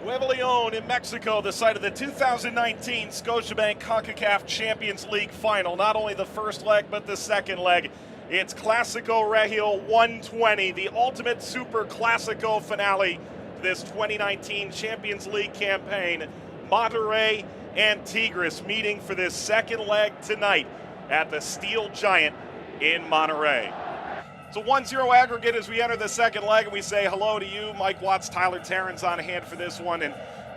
Nuevo Leon in Mexico, the site of the 2019 Scotiabank Concacaf Champions League final. Not only the first leg, but the second leg. It's Clásico Regio 120, the ultimate super Clásico finale to this 2019 Champions League campaign. Monterrey and Tigres meeting for this second leg tonight at the Steel Giant in Monterrey. It's a 1-0 aggregate as we enter the second leg, and we say hello to you. Mike Watts, Tyler Terrence on hand for this one, and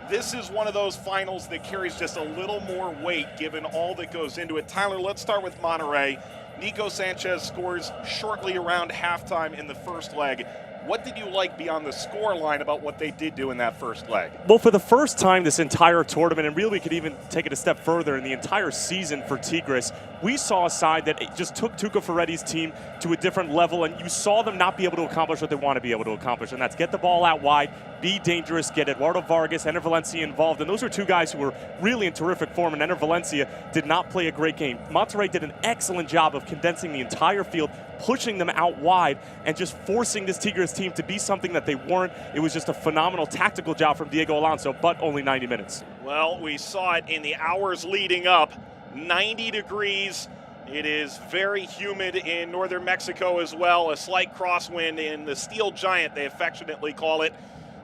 this is one of those finals that carries just a little more weight given all that goes into it. Tyler, let's start with Monterrey. Nico Sanchez scores shortly around halftime in the first leg. What did you like beyond the score line about what they did do in that first leg? Well, for the first time this entire tournament, and really we could even take it a step further in the entire season for Tigres, we saw a side that just took Tuca Ferretti's team to a different level, and you saw them not be able to accomplish what they want to be able to accomplish, and that's get the ball out wide, be dangerous, get Eduardo Vargas, Enner Valencia involved, and those are two guys who were really in terrific form, and Enner Valencia did not play a great game. Monterrey did an excellent job of condensing the entire field, pushing them out wide, and just forcing this Tigres team to be something that they weren't. It was just a phenomenal tactical job from Diego Alonso, but only 90 minutes. Well, we saw it in the hours leading up. 90 degrees. It is very humid in northern Mexico as well. A slight crosswind in the Steel Giant, they affectionately call it.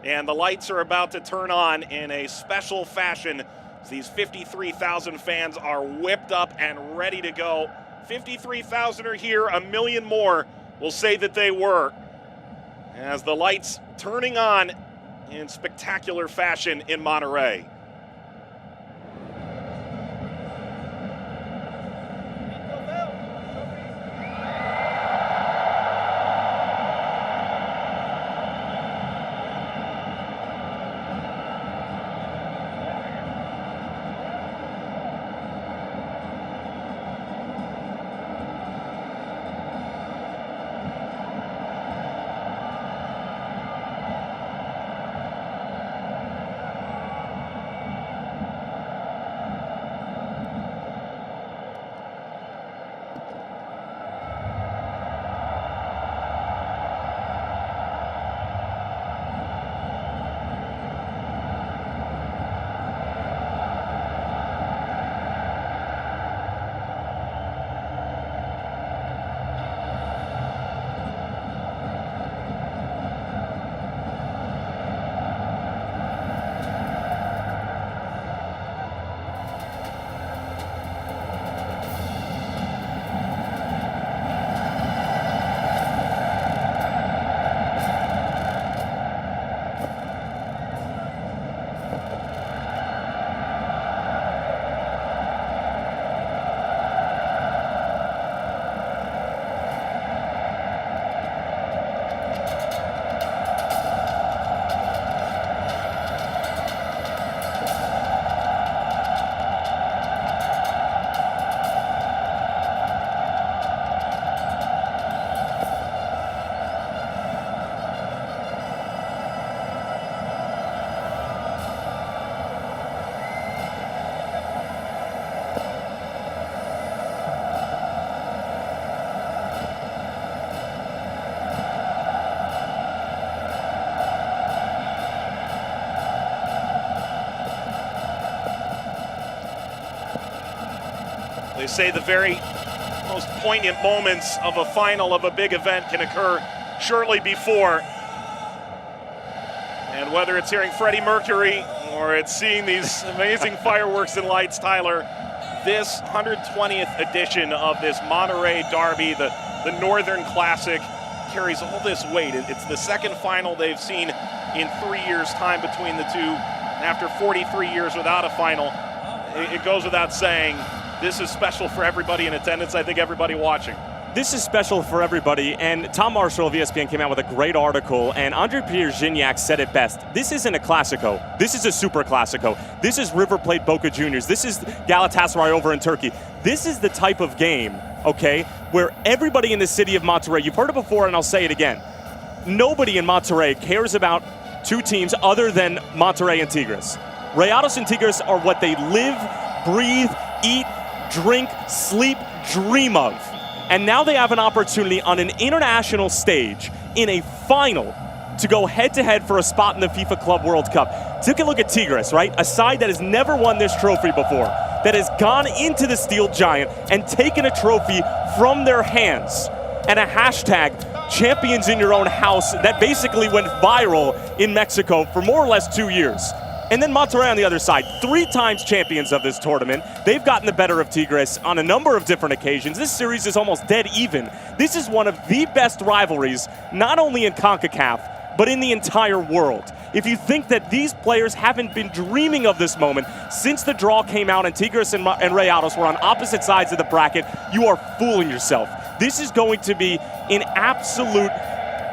And the lights are about to turn on in a special fashion. These 53,000 fans are whipped up and ready to go. 53,000 are here, a million more will say that they were. As the lights turning on in spectacular fashion in Monterrey. They say the very most poignant moments of a final of a big event can occur shortly before. And whether it's hearing Freddie Mercury or it's seeing these amazing fireworks and lights, Tyler, this 120th edition of this Monterrey Derby, the Northern Classic, carries all this weight. It's the second final they've seen in 3 years' time between the two. After 43 years without a final, it goes without saying, this is special for everybody in attendance, I think everybody watching. This is special for everybody, and Tom Marshall of ESPN came out with a great article, and Andre Pierre Gignac said it best. This isn't a Clásico. This is a Super Clásico. This is River Plate Boca Juniors. This is Galatasaray over in Turkey. This is the type of game, okay, where everybody in the city of Monterrey, you've heard it before and I'll say it again, nobody in Monterrey cares about two teams other than Monterrey and Tigres. Rayados and Tigres are what they live, breathe, eat, drink, sleep, dream of. And now they have an opportunity on an international stage in a final to go head-to-head for a spot in the FIFA Club World Cup. Take a look at Tigres, right? A side that has never won this trophy before, that has gone into the Steel Giant and taken a trophy from their hands. And a hashtag, champions in your own house, that basically went viral in Mexico for more or less 2 years. And then Monterrey on the other side, 3 times champions of this tournament. They've gotten the better of Tigres on a number of different occasions. This series is almost dead even. This is one of the best rivalries, not only in CONCACAF, but in the entire world. If you think that these players haven't been dreaming of this moment since the draw came out and Tigres and Rayados were on opposite sides of the bracket, you are fooling yourself. This is going to be an absolute,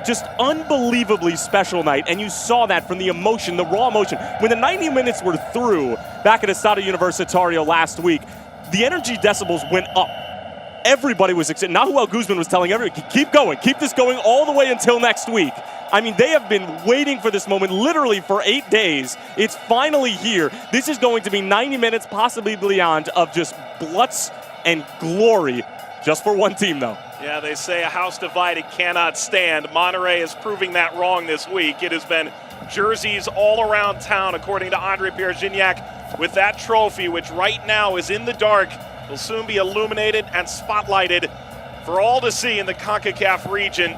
just unbelievably special night, and you saw that from the emotion, the raw emotion. When the 90 minutes were through back at Estadio Universitario last week, the energy decibels went up. Everybody was excited. Nahuel Guzman was telling everyone, keep going, keep this going all the way until next week. I mean, they have been waiting for this moment literally for 8 days. It's finally here. This is going to be 90 minutes, possibly beyond, of just glutz and glory, just for one team, though. Yeah, they say a house divided cannot stand. Monterrey is proving that wrong this week. It has been jerseys all around town, according to Andre Pierre-Gignac, with that trophy, which right now is in the dark, will soon be illuminated and spotlighted for all to see in the CONCACAF region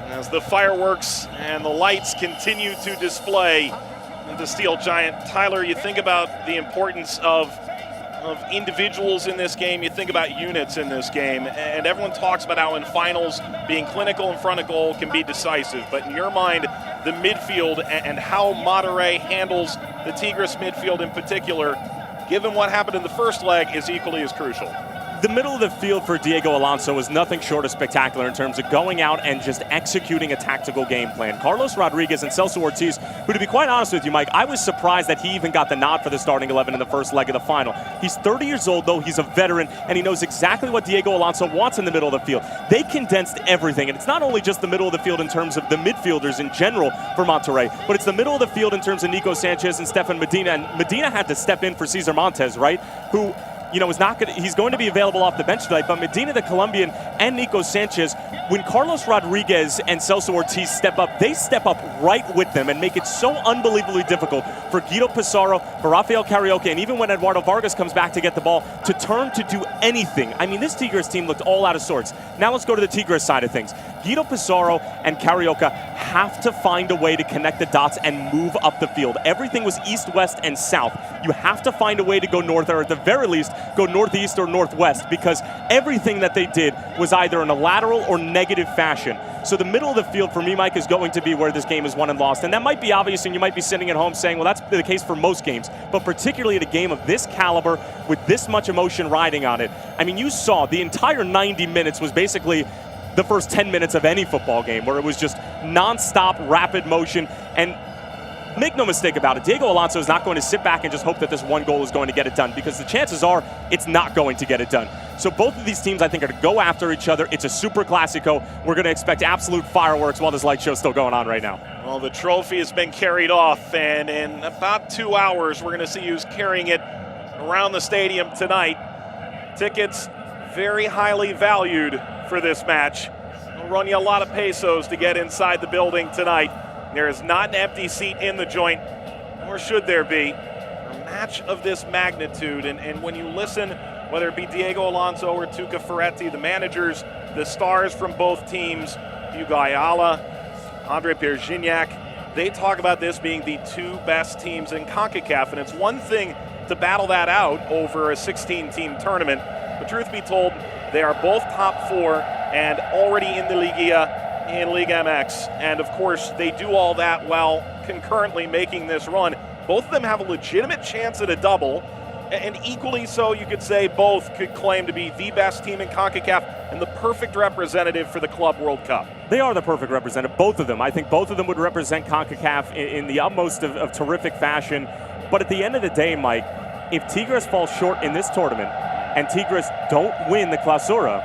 as the fireworks and the lights continue to display the Steel Giant. Tyler, you think about the importance of individuals in this game, you think about units in this game, and everyone talks about how in finals being clinical in front of goal can be decisive, but in your mind, the midfield and how Monterrey handles the Tigres midfield in particular, given what happened in the first leg, is equally as crucial. The middle of the field for Diego Alonso was nothing short of spectacular in terms of going out and just executing a tactical game plan. Carlos Rodriguez and Celso Ortiz, who, to be quite honest with you, Mike, I was surprised that he even got the nod for the starting 11 in the first leg of the final. He's 30 years old, though. He's a veteran, and he knows exactly what Diego Alonso wants in the middle of the field. They condensed everything, and it's not only just the middle of the field in terms of the midfielders in general for Monterrey, but it's the middle of the field in terms of Nico Sanchez and Stefan Medina. And Medina had to step in for Cesar Montes, right, who, you know, he's going to be available off the bench tonight, but Medina, the Colombian, and Nico Sanchez, when Carlos Rodriguez and Celso Ortiz step up, they step up right with them and make it so unbelievably difficult for Guido Pizarro, for Rafael Carioca, and even when Eduardo Vargas comes back to get the ball, to turn to do anything. I mean, this Tigres team looked all out of sorts. Now let's go to the Tigres side of things. Guido Pizarro and Carioca have to find a way to connect the dots and move up the field. Everything was east, west, and south. You have to find a way to go north, or at the very least, go northeast or northwest, because everything that they did was either in a lateral or negative fashion. So the middle of the field for me, Mike, is going to be where this game is won and lost. And that might be obvious, and you might be sitting at home saying, well, that's the case for most games. But particularly at a game of this caliber, with this much emotion riding on it, I mean, you saw the entire 90 minutes was basically the first 10 minutes of any football game, where it was just nonstop, rapid motion. And make no mistake about it, Diego Alonso is not going to sit back and just hope that this one goal is going to get it done, because the chances are it's not going to get it done. So both of these teams, I think, are going to go after each other. It's a super classico. We're going to expect absolute fireworks while this light show's still going on right now. Well, the trophy has been carried off, and in about 2 hours, we're going to see who's carrying it around the stadium tonight. Tickets very highly valued for this match. It'll run you a lot of pesos to get inside the building tonight. There is not an empty seat in the joint, nor should there be. A match of this magnitude, and when you listen, whether it be Diego Alonso or Tuca Ferretti, the managers, the stars from both teams, Hugo Ayala, Andre Pierre-Gignac, they talk about this being the 2 best teams in CONCACAF, and it's one thing to battle that out over a 16-team tournament, but truth be told, they are both top 4 and already in the Liguilla in Liga MX, and of course they do all that while concurrently making this run. Both of them have a legitimate chance at a double, and equally so, you could say both could claim to be the best team in CONCACAF and the perfect representative for the Club World Cup. They are the perfect representative, both of them. I think both of them would represent CONCACAF in the utmost of terrific fashion. But at the end of the day, Mike, if Tigres falls short in this tournament and Tigres don't win the Clausura,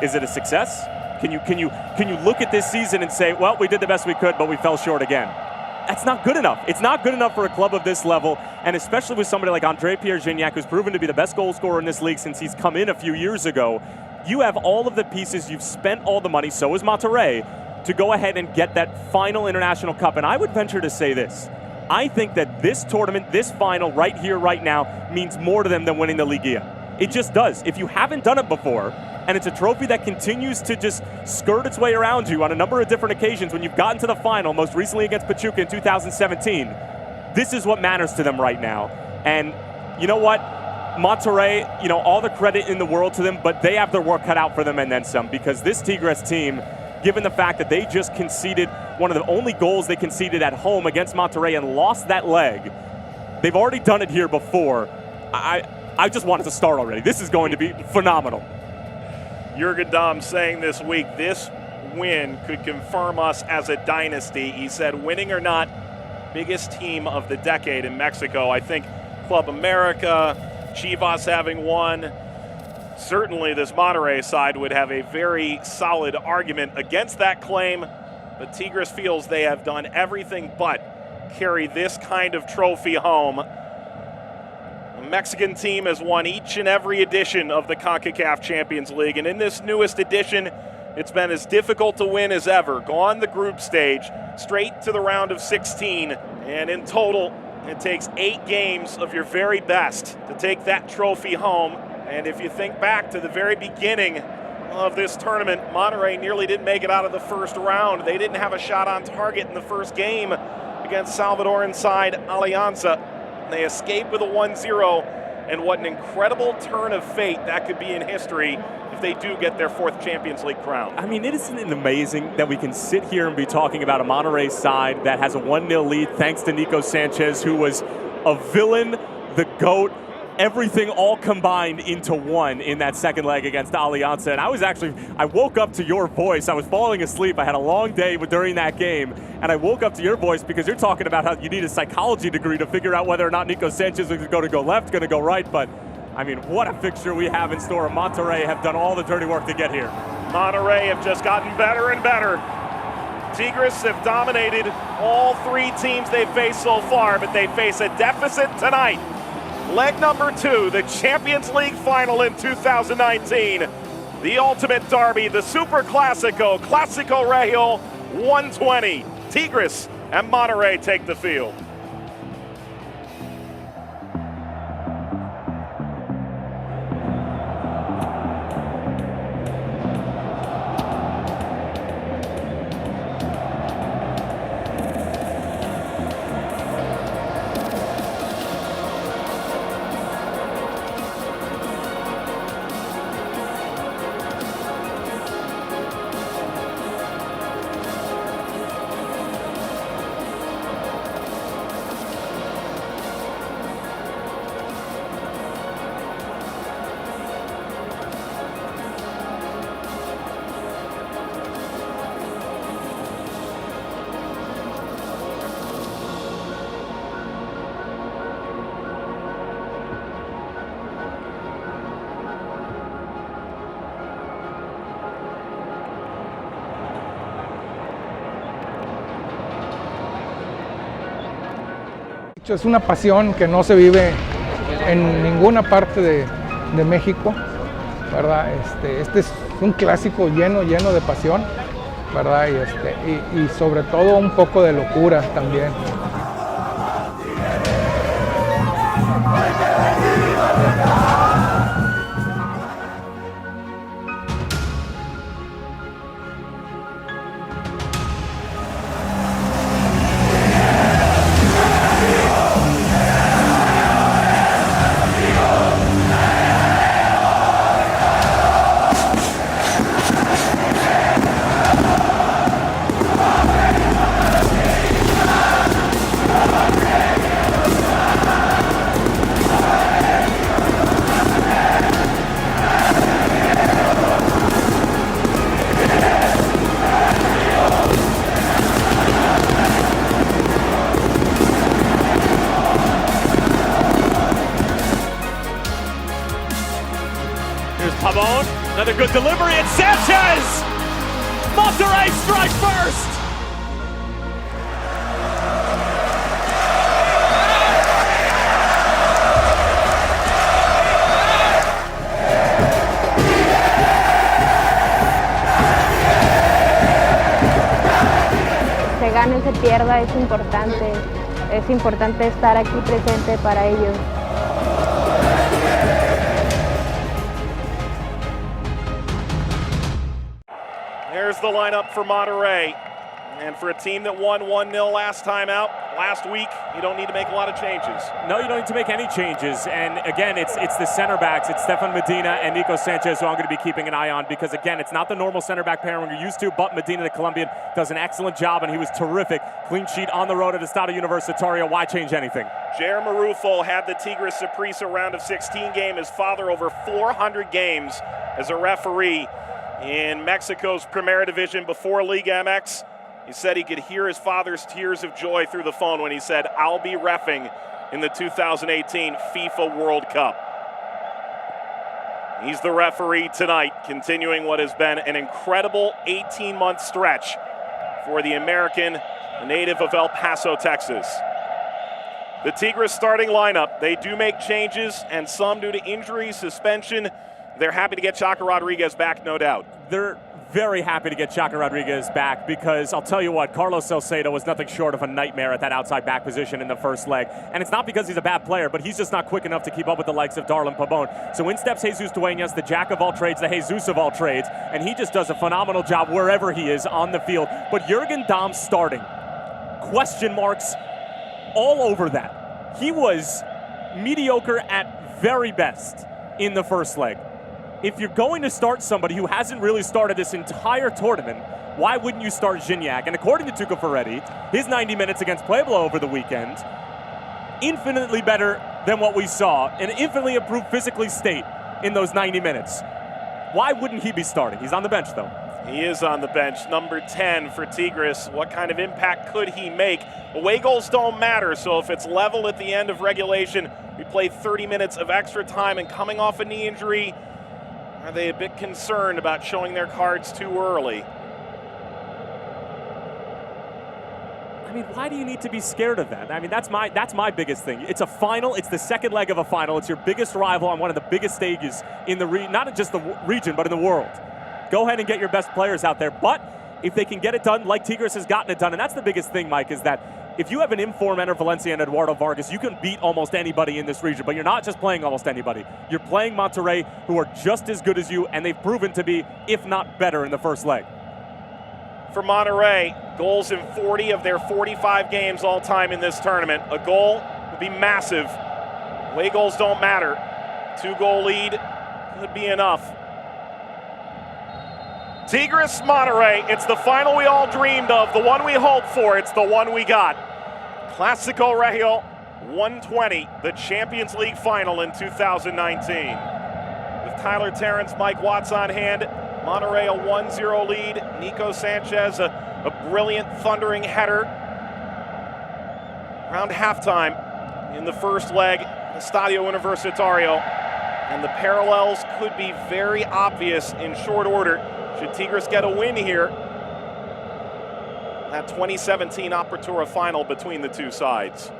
is it a success? Can you look at this season and say, well, we did the best we could, but we fell short again? That's not good enough. It's not good enough for a club of this level, and especially with somebody like Andre Pierre-Gignac, who's proven to be the best goal scorer in this league since he's come in a few years ago. You have all of the pieces, you've spent all the money, so is Monterrey. to go ahead and get that final International Cup. And I would venture to say this. I think that this tournament, this final right here, right now, means more to them than winning the Liguilla. It just does. If you haven't done it before, and it's a trophy that continues to just skirt its way around you on a number of different occasions when you've gotten to the final, most recently against Pachuca in 2017, this is what matters to them right now. And you know what? Monterrey, all the credit in the world to them, but they have their work cut out for them and then some, because this Tigres team, given the fact that they just conceded one of the only goals they conceded at home against Monterrey and lost that leg, they've already done it here before. I just want it to start already. This is going to be phenomenal. Jürgen Damm saying this week, this win could confirm us as a dynasty. He said, winning or not, biggest team of the decade in Mexico. I think Club America, Chivas having won, certainly this Monterrey side would have a very solid argument against that claim, but Tigres feels they have done everything but carry this kind of trophy home. The Mexican team has won each and every edition of the Concacaf Champions League, and in this newest edition, it's been as difficult to win as ever. Gone the group stage, straight to the round of 16, and in total, it takes 8 games of your very best to take that trophy home. And if you think back to the very beginning of this tournament, Monterrey nearly didn't make it out of the first round. They didn't have a shot on target in the first game against Salvadoran side Alianza. They escaped with a 1-0, and what an incredible turn of fate that could be in history if they do get their 4th Champions League crown. I mean, isn't it amazing that we can sit here and be talking about a Monterrey side that has a 1-0 lead thanks to Nico Sanchez, who was a villain, the GOAT, everything all combined into one in that second leg against Alianza. And I woke up to your voice. I was falling asleep. I had a long day during that game, and I woke up to your voice because you're talking about how you need a psychology degree to figure out whether or not Nico Sanchez is going to go left, going to go right. But I mean, what a fixture we have in store. Monterrey have done all the dirty work to get here. Monterrey have just gotten better and better. Tigres have dominated all 3 teams they've faced so far, but they face a deficit tonight. Leg number 2, the Champions League final in 2019. The ultimate derby, the Super Clásico, Clásico Regio 120. Tigres and Monterrey take the field. Es una pasión que no se vive en ninguna parte de México, ¿verdad? Este es un clásico lleno de pasión, ¿verdad? Y sobre todo un poco de locura también. Pavón, another good delivery, and Sanchez! Monterrey strike first! se pierda, es importante estar aquí presente para ellos. There's the lineup for Monterrey. And for a team that won 1-0 last time out, last week, you don't need to make a lot of changes. No, you don't need to make any changes. And again, it's the center backs. It's Stefan Medina and Nico Sanchez who I'm going to be keeping an eye on because, again, it's not the normal center back pairing we're used to, but Medina, the Colombian, does an excellent job, and he was terrific. Clean sheet on the road at Estadio Universitario. Why change anything? Jair Marufo had the Tigres Saprissa round of 16 game. His father over 400 games as a referee in Mexico's Primera Division before Liga MX. He said he could hear his father's tears of joy through the phone when he said, "I'll be reffing in the 2018 FIFA World Cup." He's the referee tonight, continuing what has been an incredible 18-month stretch for the American, a native of El Paso, Texas. The Tigres starting lineup, they do make changes, and some due to injury, suspension. They're happy to get Chaka Rodriguez back, no doubt. They're very happy to get Chaka Rodriguez back because I'll tell you what, Carlos Salcedo was nothing short of a nightmare at that outside back position in the first leg. And it's not because he's a bad player, but he's just not quick enough to keep up with the likes of Darlin Pabon. So in steps Jesus Duenas, the jack of all trades, the Jesus of all trades, and he just does a phenomenal job wherever he is on the field. But Jürgen Damm starting, question marks all over that. He was mediocre at very best in the first leg. If you're going to start somebody who hasn't really started this entire tournament, why wouldn't you start Gignac? And according to Tuca Ferretti, his 90 minutes against Puebla over the weekend, infinitely better than what we saw, an infinitely improved physically state in those 90 minutes. Why wouldn't he be starting? He's on the bench, though. He is on the bench, number 10 for Tigres. What kind of impact could he make? Away goals don't matter, so if it's level at the end of regulation, we play 30 minutes of extra time, and coming off a knee injury, are they a bit concerned about showing their cards too early? I mean, why do you need to be scared of that? I mean, that's my biggest thing. It's a final. It's the second leg of a final. It's your biggest rival on one of the biggest stages in the not just the region, but in the world. Go ahead and get your best players out there. But if they can get it done like Tigres has gotten it done, and that's the biggest thing, Mike, is that if you have an informed Enter Valencia and Eduardo Vargas, you can beat almost anybody in this region, but you're not just playing almost anybody. You're playing Monterrey, who are just as good as you, and they've proven to be, if not better, in the first leg. For Monterrey, goals in 40 of their 45 games all time in this tournament. A goal would be massive. Away goals don't matter. 2-goal lead could be enough. Tigres Monterrey, it's the final we all dreamed of, the one we hoped for, it's the one we got. Clásico Regio 120, the Champions League final in 2019. With Tyler Terrence, Mike Watts on hand, Monterrey a 1-0 lead, Nico Sanchez a brilliant thundering header. Around halftime in the first leg, Estadio Universitario, and the parallels could be very obvious in short order. Should Tigres get a win here, that 2017 Apertura final between the two sides.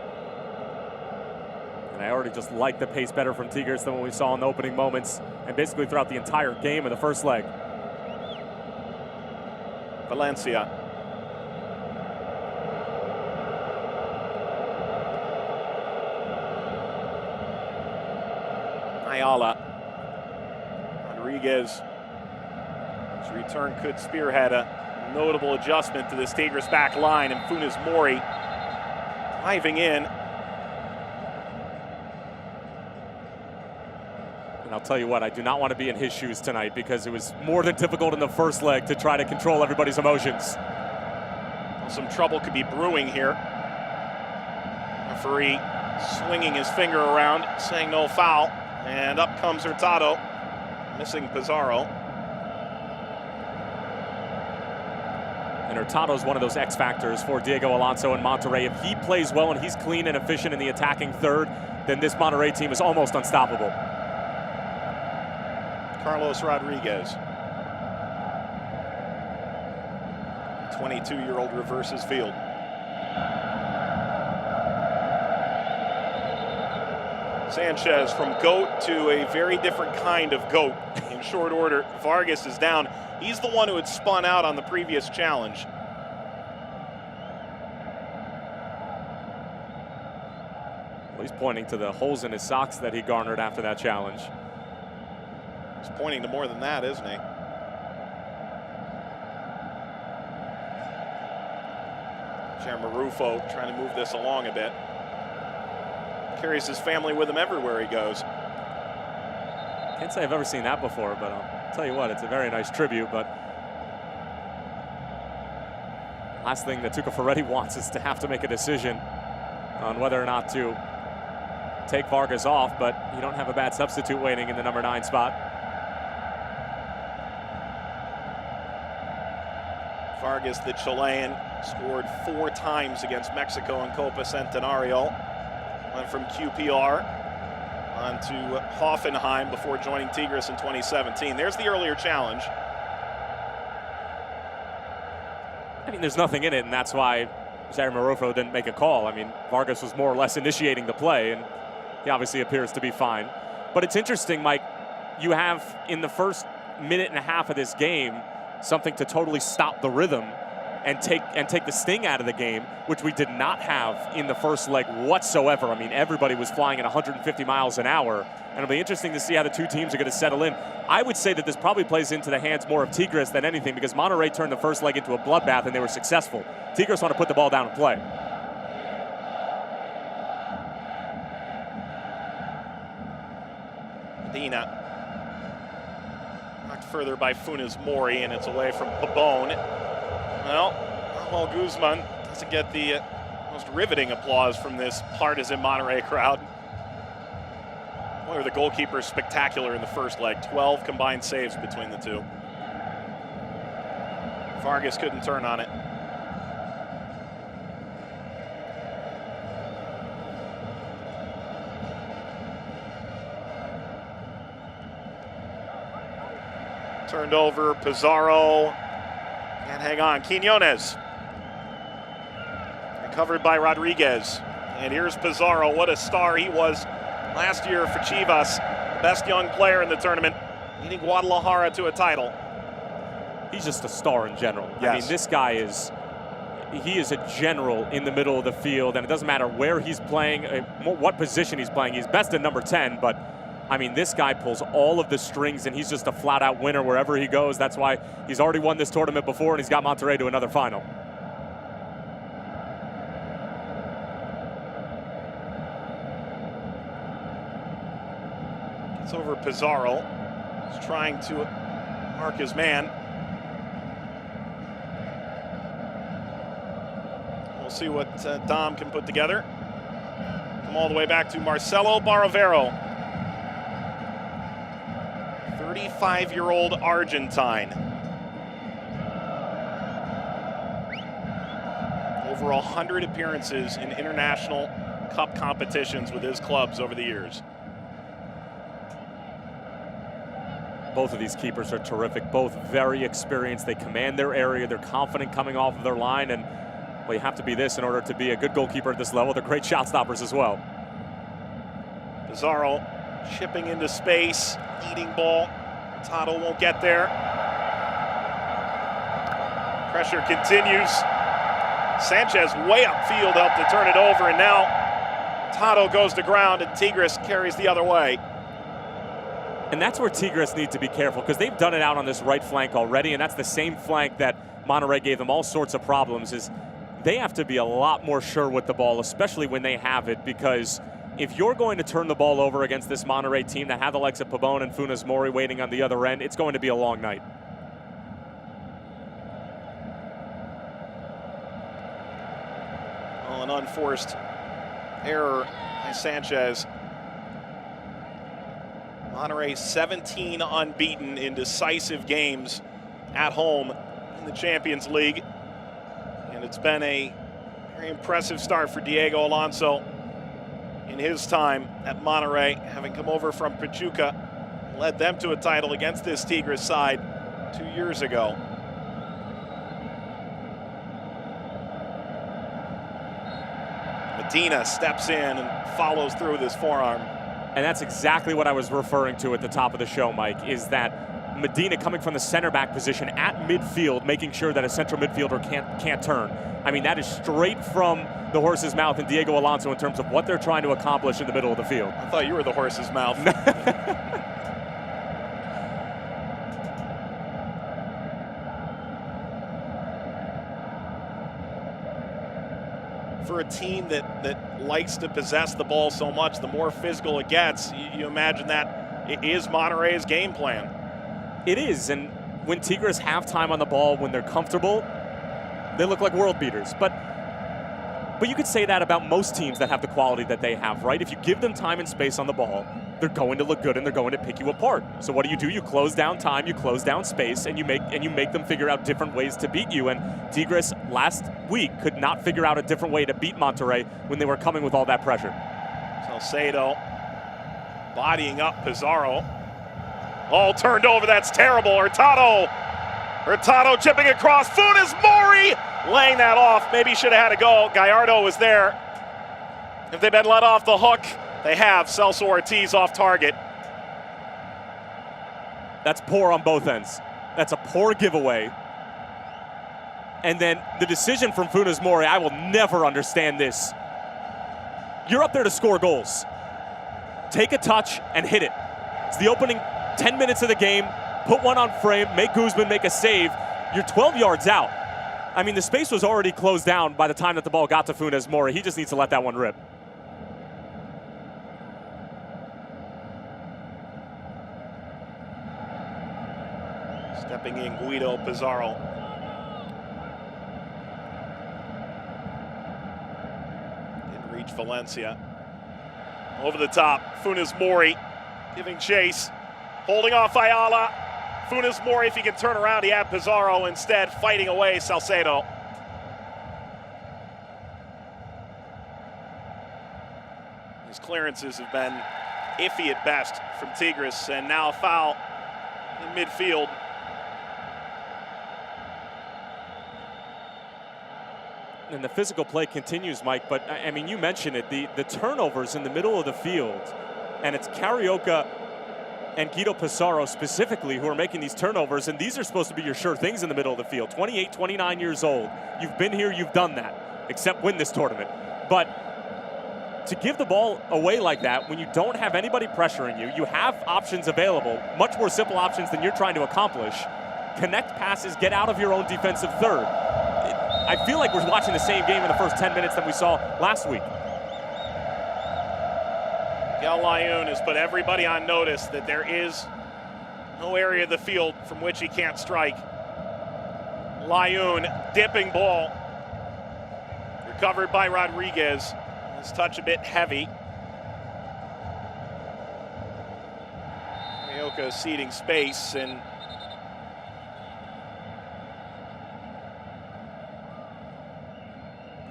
And I already just like the pace better from Tigres than what we saw in the opening moments and basically throughout the entire game in the first leg. Valencia. Ayala. Rodriguez. His return could spearhead a notable adjustment to this Tigres back line, and Funes Mori diving in. And I'll tell you what, I do not want to be in his shoes tonight because it was more than difficult in the first leg to try to control everybody's emotions. Some trouble could be brewing here. Referee swinging his finger around, saying no foul, and up comes Hurtado, missing Pizarro. And Hurtado's one of those X factors for Diego Alonso and Monterrey. If he plays well and he's clean and efficient in the attacking third, then this Monterrey team is almost unstoppable. Carlos Rodriguez. 22-year-old reverses field. Sanchez from GOAT to a very different kind of GOAT in short order. Vargas is down. He's the one who had spun out on the previous challenge. Well, he's pointing to the holes in his socks that he garnered after that challenge. He's pointing to more than that, isn't he? Jeremy Rufo trying to move this along a bit. Carries his family with him everywhere he goes. Can't say I've ever seen that before, but I'll tell you what, it's a very nice tribute. But last thing that Tuca Ferretti wants is to have to make a decision on whether or not to take Vargas off, but you don't have a bad substitute waiting in the number 9 spot. Vargas, the Chilean, scored 4 times against Mexico in Copa Centenario. Went from QPR on to Hoffenheim before joining Tigres in 2017. There's the earlier challenge. I mean, there's nothing in it, and that's why Jeremy Rufo didn't make a call. I mean, Vargas was more or less initiating the play, and he obviously appears to be fine. But it's interesting, Mike, you have in the first minute and a half of this game something to totally stop the rhythm and take the sting out of the game, which we did not have in the first leg whatsoever. I mean, everybody was flying at 150 miles an hour, and it'll be interesting to see how the two teams are going to settle in. I would say that this probably plays into the hands more of Tigres than anything, because Monterrey turned the first leg into a bloodbath and they were successful. Tigres want to put the ball down and play. Medina knocked further by Funes Mori, and it's away from Pabon. Well, Guzman doesn't get the most riveting applause from this partisan Monterrey crowd. Boy, were the goalkeepers spectacular in the first leg. 12 combined saves between the two. Vargas couldn't turn on it. Turned over, Pizarro. Can't hang on. Quiñones. Recovered by Rodriguez. And here's Pizarro. What a star he was last year for Chivas. Best young player in the tournament, leading Guadalajara to a title. He's just a star in general. Yes. I mean, this guy is a general in the middle of the field, and it doesn't matter where he's playing, what position he's playing. He's best at number 10, but I mean, this guy pulls all of the strings, and he's just a flat-out winner wherever he goes. That's why he's already won this tournament before, and he's got Monterrey to another final. Gets over Pizarro. He's trying to mark his man. We'll see what Dom can put together. Come all the way back to Marcelo Barovero. 35-year-old Argentine. Over 100 appearances in international cup competitions with his clubs over the years. Both of these keepers are terrific, both very experienced. They command their area. They're confident coming off of their line, and well, you have to be this in order to be a good goalkeeper at this level. They're great shot stoppers as well. Pizarro chipping into space, leading ball. Tato won't get there. Pressure continues. Sanchez way upfield helped to turn it over, and now Tato goes to ground and Tigres carries the other way. And that's where Tigres need to be careful, because they've done it out on this right flank already, and that's the same flank that Monterrey gave them all sorts of problems. Is they have to be a lot more sure with the ball, especially when they have it, because if you're going to turn the ball over against this Monterrey team that have the likes of Pabon and Funes Mori waiting on the other end, it's going to be a long night. Well, an unforced error by Sanchez. Monterrey 17 unbeaten in decisive games at home in the Champions League. And it's been a very impressive start for Diego Alonso in his time at Monterrey, having come over from Pachuca, led them to a title against this Tigres side 2 years ago. Medina steps in and follows through with his forearm. And that's exactly what I was referring to at the top of the show, Mike, is that Medina coming from the center back position at midfield, making sure that a central midfielder can't turn. I mean, that is straight from the horse's mouth and Diego Alonso in terms of what they're trying to accomplish in the middle of the field. I thought you were the horse's mouth. For a team that likes to possess the ball so much, the more physical it gets, you imagine that it is Monterrey's game plan. It is, and when Tigres have time on the ball, when they're comfortable, they look like world beaters. But you could say that about most teams that have the quality that they have, right? If you give them time and space on the ball, they're going to look good and they're going to pick you apart. So what do? You close down time, you close down space, and you make them figure out different ways to beat you. And Tigres last week could not figure out a different way to beat Monterrey when they were coming with all that pressure. Salcedo bodying up Pizarro. All turned over, that's terrible. Hurtado chipping across. Funes Mori laying that off. Maybe should have had a go. Gallardo was there. If they've been let off the hook, they have. Celso Ortiz off target. That's poor on both ends. That's a poor giveaway. And then the decision from Funes Mori, I will never understand this. You're up there to score goals. Take a touch and hit it. It's the opening 10 minutes of the game. Put one on frame, make Guzman make a save. You're 12 yards out. I mean, the space was already closed down by the time that the ball got to Funes Mori. He just needs to let that one rip. Stepping in, Guido Pizarro. Didn't reach Valencia. Over the top, Funes Mori giving chase. Holding off Ayala. Funes Mori, if he can turn around, he had Pizarro instead, fighting away Salcedo. His clearances have been iffy at best from Tigres, and now a foul in midfield. And the physical play continues, Mike, but I mean, you mentioned it, the turnovers in the middle of the field, and it's Carioca and Guido Pizarro specifically who are making these turnovers, and these are supposed to be your sure things in the middle of the field. 28, 29 years old. You've been here, you've done that, except win this tournament. But to give the ball away like that when you don't have anybody pressuring you, you have options available, much more simple options than you're trying to accomplish. Connect passes, get out of your own defensive third. I feel like we're watching the same game in the first 10 minutes that we saw last week. Miguel Layún has put everybody on notice that there is no area of the field from which he can't strike. Layún, dipping ball. Recovered by Rodriguez. His touch a bit heavy. Carioca ceding space, and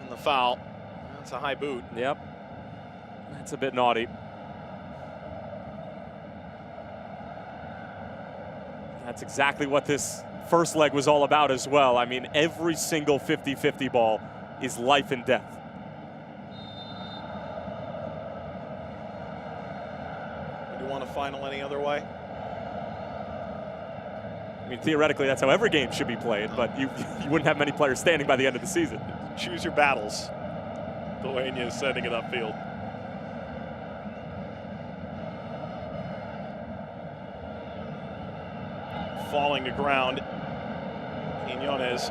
the foul. That's a high boot. Yep. That's a bit naughty. That's exactly what this first leg was all about as well. I mean, every single 50-50 ball is life and death. Would you want a final any other way? I mean, theoretically, that's how every game should be played, but you wouldn't have many players standing by the end of the season. Choose your battles. Dueña is sending it upfield. Falling to ground. Quiñones.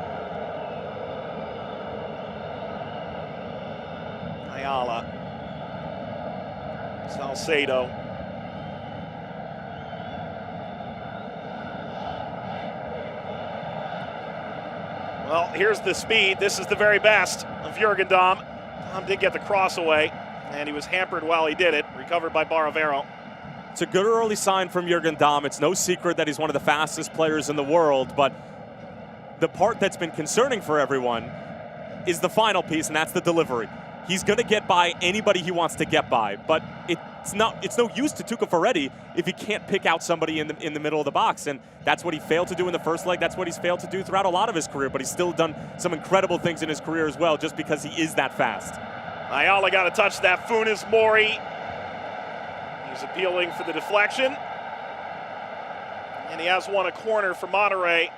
Ayala. Salcedo. Well, here's the speed. This is the very best of Jürgen Damm. Damm did get the cross away, and he was hampered while he did it. Recovered by Barovero. It's a good early sign from Jürgen Damm. It's no secret that he's one of the fastest players in the world, but the part that's been concerning for everyone is the final piece, and that's the delivery. He's going to get by anybody he wants to get by, but it's no use to Tuca Ferretti if he can't pick out somebody in the middle of the box, and that's what he failed to do in the first leg. That's what he's failed to do throughout a lot of his career, but he's still done some incredible things in his career as well, just because he is that fast. Ayala got to touch that. Funes Mori. He's appealing for the deflection. And he has won a corner for Monterrey.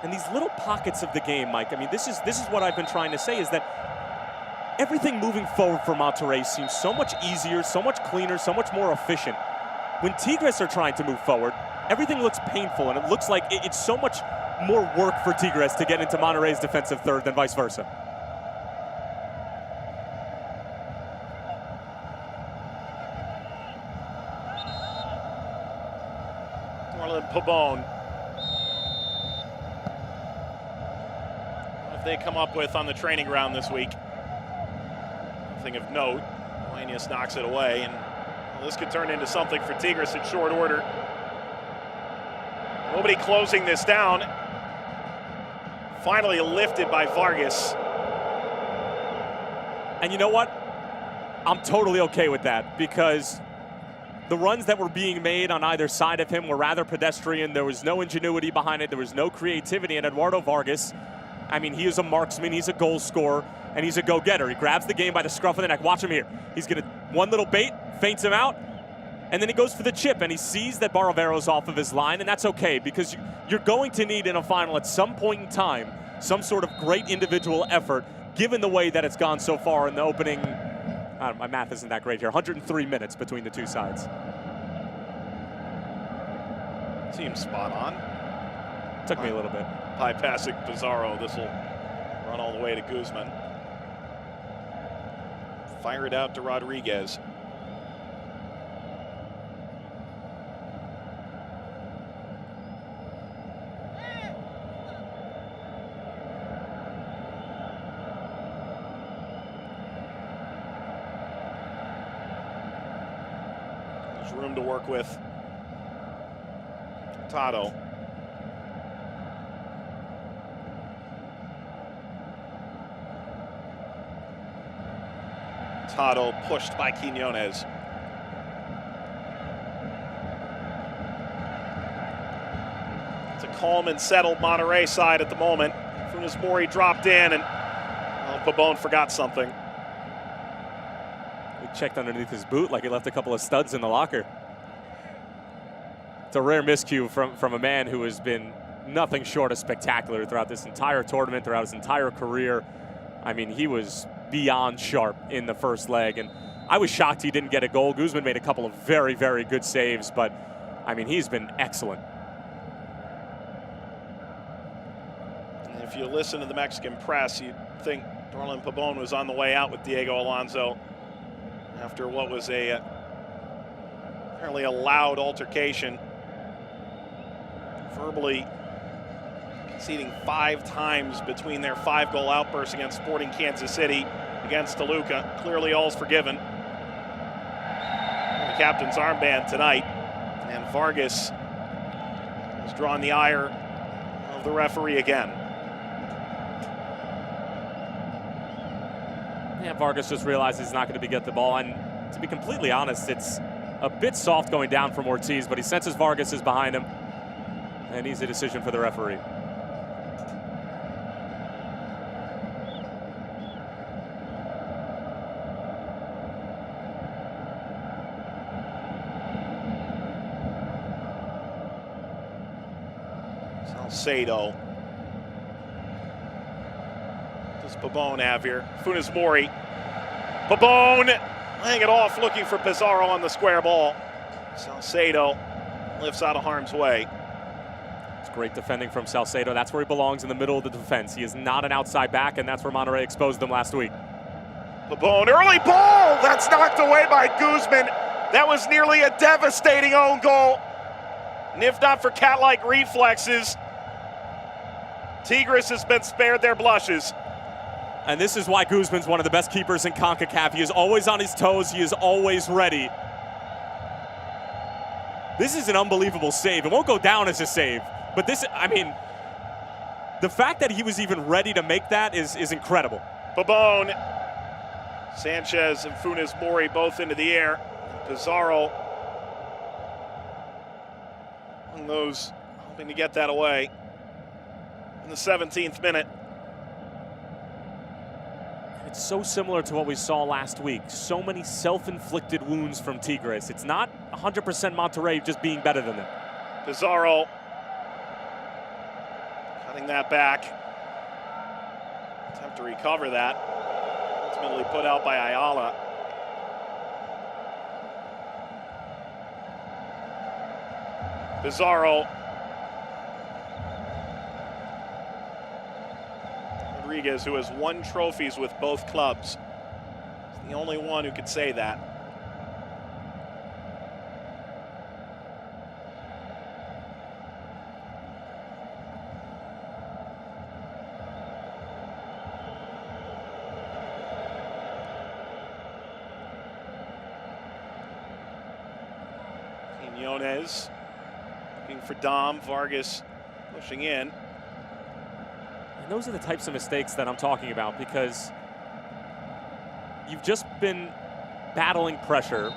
And these little pockets of the game, Mike, I mean, this is what I've been trying to say, is that everything moving forward for Monterrey seems so much easier, so much cleaner, so much more efficient. When Tigres are trying to move forward, everything looks painful, and it looks like it's so much more work for Tigres to get into Monterrey's defensive third than vice versa. Orlin Pabon. What have they come up with on the training ground this week? Nothing of note. Duenas knocks it away, and well, this could turn into something for Tigres in short order. Nobody closing this down. Finally lifted by Vargas. And you know what? I'm totally okay with that, because the runs that were being made on either side of him were rather pedestrian. There was no ingenuity behind it. There was no creativity. And Eduardo Vargas, I mean, he is a marksman. He's a goal scorer, and he's a go-getter. He grabs the game by the scruff of the neck. Watch him here. He's going to one little bait, feints him out, and then he goes for the chip, and he sees that Barrovero's off of his line, and that's okay, because you're going to need in a final at some point in time some sort of great individual effort, given the way that it's gone so far in the opening, my math isn't that great here, 103 minutes between the two sides. Seems spot on. Took me a little bit. High passing Pizarro. This will run all the way to Guzman. Fire it out to Rodriguez. There's room to work with. Tato. Tato pushed by Quiñones. It's a calm and settled Monterrey side at the moment. Funes Mori dropped in, and Pabon forgot something. He checked underneath his boot like he left a couple of studs in the locker. It's a rare miscue from a man who has been nothing short of spectacular throughout this entire tournament, throughout his entire career. I mean, he was beyond sharp in the first leg, and I was shocked he didn't get a goal. Guzman made a couple of very, very good saves, but I mean, he's been excellent. And if you listen to the Mexican press, you'd think Orlin Pabon was on the way out with Diego Alonso after what was apparently a loud altercation, verbally conceding 5 times between their 5-goal outbursts against Sporting Kansas City, against Toluca. Clearly all's forgiven. The captain's armband tonight, and Vargas has drawn the ire of the referee again. Yeah, Vargas just realizes he's not going to get the ball, and to be completely honest, it's a bit soft going down from Ortiz, but he senses Vargas is behind him, and easy decision for the referee. Salcedo. Does Pabon have here? Funes Mori. Pabon laying it off, looking for Pizarro on the square ball. Salcedo lifts out of harm's way. It's great defending from Salcedo. That's where he belongs, in the middle of the defense. He is not an outside back, and that's where Monterrey exposed them last week. Pabon, early ball! That's knocked away by Guzman. That was nearly a devastating own goal. And if not for cat-like reflexes, Tigres has been spared their blushes. And this is why Guzman's one of the best keepers in CONCACAF. He is always on his toes. He is always ready. This is an unbelievable save. It won't go down as a save, but this, I mean, the fact that he was even ready to make that is incredible. Pabon, Sanchez and Funes Mori both into the air. Pizarro among those hoping to get that away in the 17th minute. It's so similar to what we saw last week. So many self-inflicted wounds from Tigres. It's not 100% Monterrey just being better than them. Pizarro cutting that back. Attempt to recover that. Ultimately put out by Ayala. Pizarro. Rodriguez, who has won trophies with both clubs. He's the only one who could say that. Quiñones looking for Dom. Vargas pushing in. And those are the types of mistakes that I'm talking about, because you've just been battling pressure.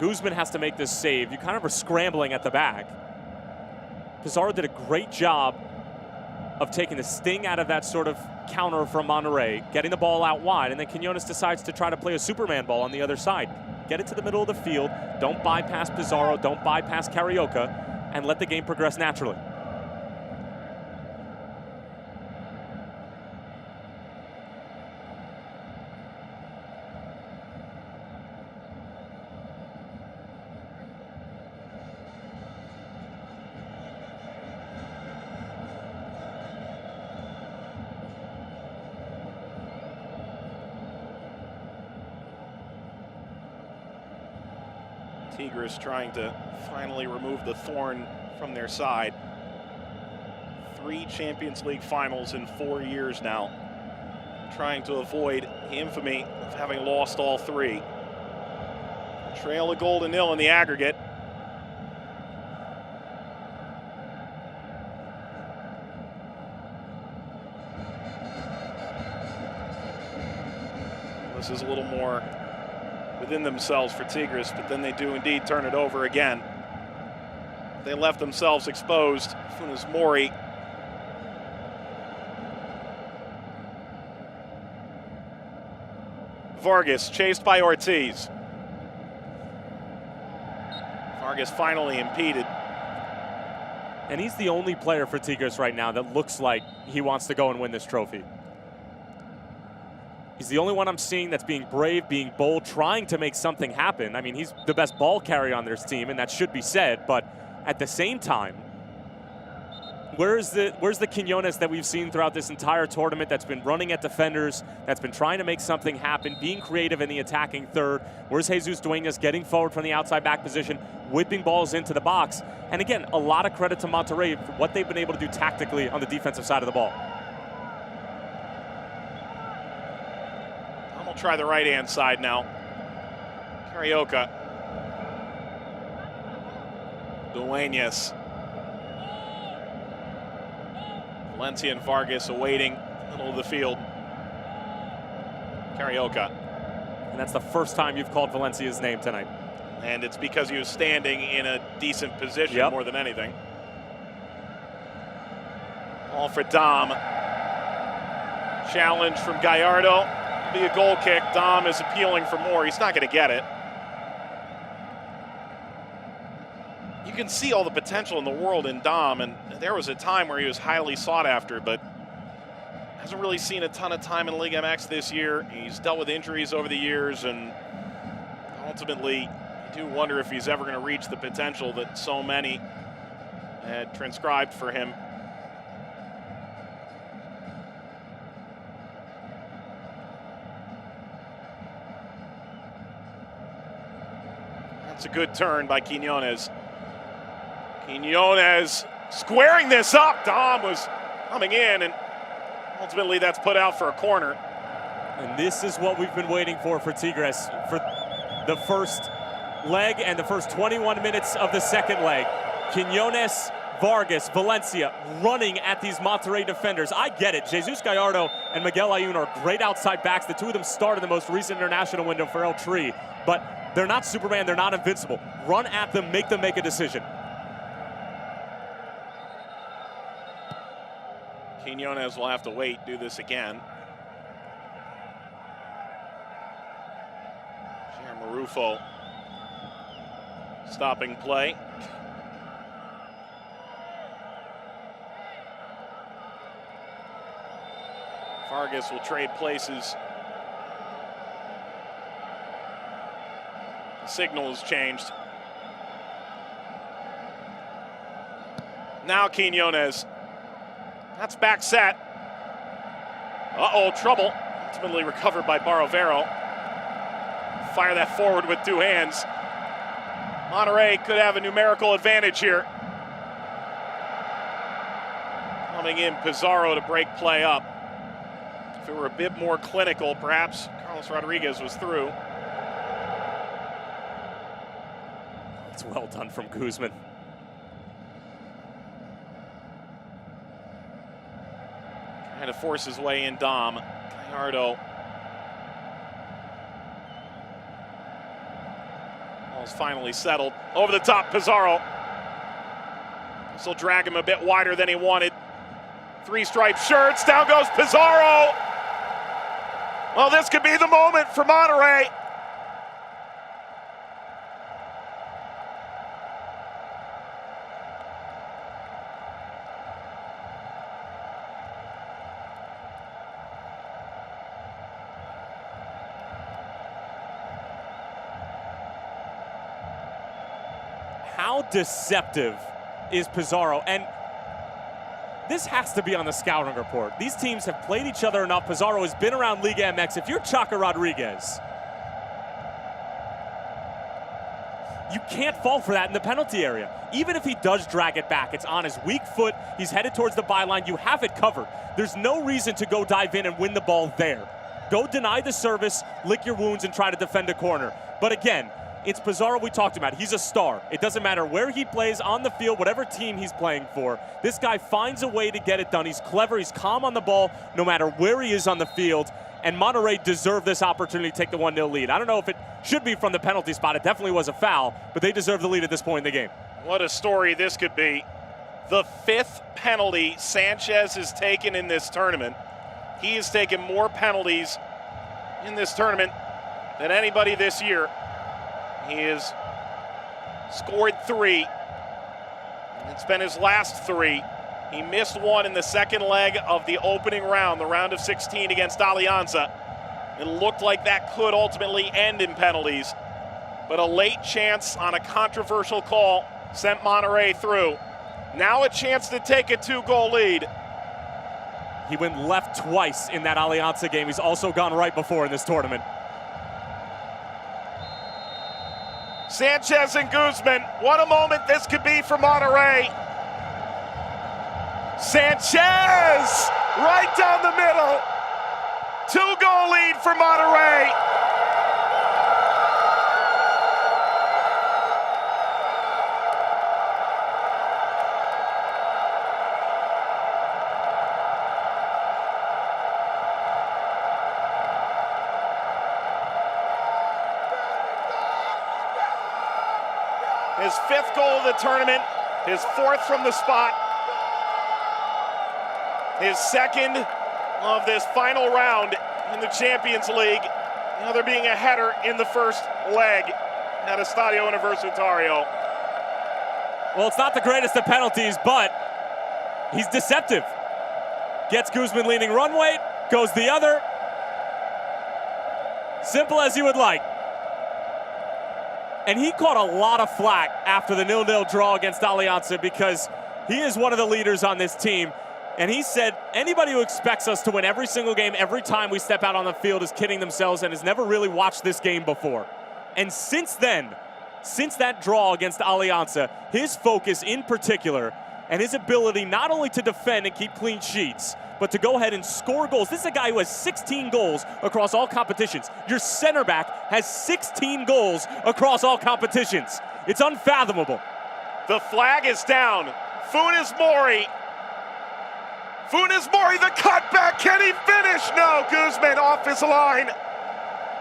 Guzman has to make this save. You kind of are scrambling at the back. Pizarro did a great job of taking the sting out of that sort of counter from Monterrey, getting the ball out wide, and then Quiñones decides to try to play a Superman ball on the other side. Get it to the middle of the field, don't bypass Pizarro, don't bypass Carioca, and let the game progress naturally. Tigres trying to finally remove the thorn from their side. 3 Champions League finals in 4 years now. Trying to avoid the infamy of having lost all 3. Trail a goal to 0 in the aggregate. This is a little more within themselves for Tigres, but then they do indeed turn it over again. They left themselves exposed. Funes Mori. Vargas chased by Ortiz. Vargas finally impeded. And he's the only player for Tigres right now that looks like he wants to go and win this trophy. He's the only one I'm seeing that's being brave, being bold, trying to make something happen. I mean, he's the best ball carrier on this team, and that should be said. But at the same time, where's the Quiñones that we've seen throughout this entire tournament, that's been running at defenders, that's been trying to make something happen, being creative in the attacking third? Where's Jesus Dueñas getting forward from the outside back position, whipping balls into the box? And again, a lot of credit to Monterrey for what they've been able to do tactically on the defensive side of the ball. We'll try the right-hand side now. Carioca. Dueñas. Valencia and Vargas awaiting middle of the field. Carioca. And that's the first time you've called Valencia's name tonight. And it's because he was standing in a decent position more than anything. All for Dom. Challenge from Gallardo. Be a goal kick. Dom is appealing for more. He's not going to get it. You can see all the potential in the world in Dom, and there was a time where he was highly sought after, but hasn't really seen a ton of time in Liga MX this year. He's dealt with injuries over the years, and ultimately, you do wonder if he's ever going to reach the potential that so many had transcribed for him. That's a good turn by Quiñones. Quiñones squaring this up. Dom was coming in, and ultimately that's put out for a corner. And this is what we've been waiting for Tigres for the first leg and the first 21 minutes of the second leg. Quiñones, Vargas, Valencia running at these Monterrey defenders. I get it. Jesus Gallardo and Miguel Ayun are great outside backs. The two of them started the most recent international window for El Tri, but they're not Superman, they're not invincible. Run at them, make a decision. Quiñones will have to wait, do this again. Rufo stopping play. Vargas will trade places. The signal has changed. Now Quiñones. That's back set. Uh-oh, trouble. Ultimately recovered by Barovero. Fire that forward with two hands. Monterrey could have a numerical advantage here. Coming in, Pizarro to break play up. If it were a bit more clinical, perhaps Carlos Rodriguez was through. It's well done from Guzman. Trying to force his way in Dom. Gallardo. Ball's finally settled. Over the top, Pizarro. This will drag him a bit wider than he wanted. Three-striped shirts, down goes Pizarro. Well, this could be the moment for Monterrey. How deceptive is Pizarro? And this has to be on the scouting report. These teams have played each other enough. Pizarro has been around Liga MX. If you're Chaca Rodriguez, you can't fall for that in the penalty area. Even if he does drag it back, it's on his weak foot. He's headed towards the byline. You have it covered. There's no reason to go dive in and win the ball there. Go deny the service, lick your wounds, and try to defend a corner. But again, it's Pizarro we talked about. He's a star. It doesn't matter where he plays on the field, whatever team he's playing for. This guy finds a way to get it done. He's clever. He's calm on the ball no matter where he is on the field. And Monterrey deserved this opportunity to take the 1-0 lead. I don't know if it should be from the penalty spot. It definitely was a foul, but they deserve the lead at this point in the game. What a story this could be. The 5th penalty Sanchez has taken in this tournament. He has taken more penalties in this tournament than anybody this year. He has scored 3. It's been his last 3. He missed one in the second leg of the opening round, the round of 16 against Alianza. It looked like that could ultimately end in penalties, but a late chance on a controversial call sent Monterrey through. Now a chance to take a 2-goal lead. He went left twice in that Alianza game. He's also gone right before in this tournament. Sanchez and Guzman, what a moment this could be for Monterrey. Sanchez, right down the middle. 2-goal lead for Monterrey. His 5th goal of the tournament, his 4th from the spot, his 2nd of this final round in the Champions League. Now there being a header in the first leg at Estadio Universitario. Well, it's not the greatest of penalties, but he's deceptive. Gets Guzman leaning run weight, goes the other. Simple as you would like. And he caught a lot of flack after the 0-0 draw against Alianza because he is one of the leaders on this team. And he said, anybody who expects us to win every single game, every time we step out on the field is kidding themselves and has never really watched this game before. And since then, since that draw against Alianza, his focus in particular and his ability not only to defend and keep clean sheets, but to go ahead and score goals. This is a guy who has 16 goals across all competitions. Your center back has 16 goals across all competitions. It's unfathomable. The flag is down. Funes Mori, the cutback, can he finish? No, Guzman off his line.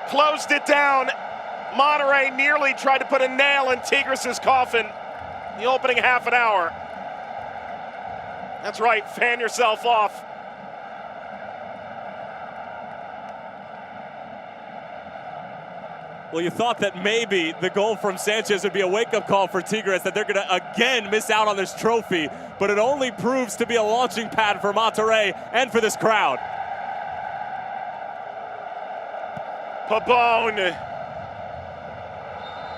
Closed it down. Monterrey nearly tried to put a nail in Tigres' coffin the opening half an hour. That's right, fan yourself off. Well, you thought that maybe the goal from Sanchez would be a wake-up call for Tigres, that they're going to again miss out on this trophy, but it only proves to be a launching pad for Monterrey and for this crowd. Pabon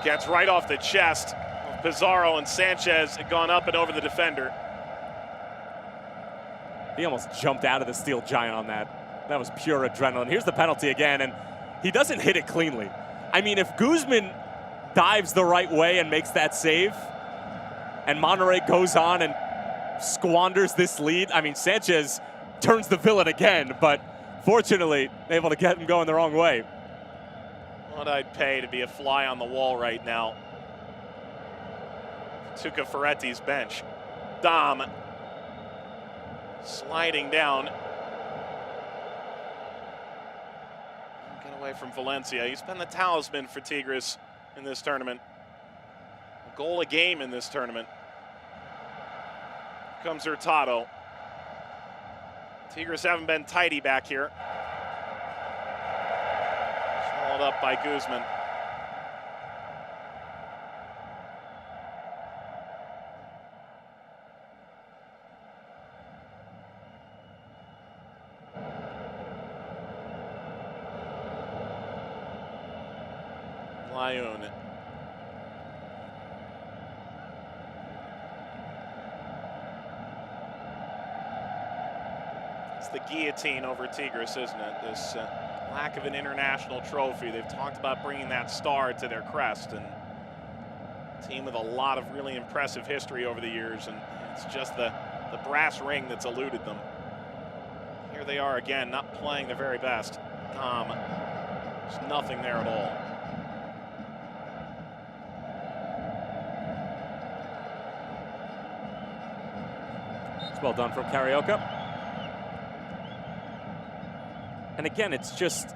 gets right off the chest. Pizarro and Sanchez had gone up and over the defender. He almost jumped out of the steel giant on that. That was pure adrenaline. Here's the penalty again, and he doesn't hit it cleanly. I mean, if Guzman dives the right way and makes that save, and Monterrey goes on and squanders this lead, I mean, Sanchez turns the villain again, but fortunately, able to get him going the wrong way. What I'd pay to be a fly on the wall right now. Tuca Ferretti's bench. Dom sliding down. Get away from Valencia. He's been the talisman for Tigres in this tournament. A goal a game in this tournament. Comes Hurtado. Tigres haven't been tidy back here. Swallowed up by Guzman. Lyon. It's the guillotine over Tigres, isn't it? This lack of an international trophy. They've talked about bringing that star to their crest, and a team with a lot of really impressive history over the years, and it's just the brass ring that's eluded them. Here they are again, not playing their very best. There's nothing there at all. Well done from Carioca. And again, it's just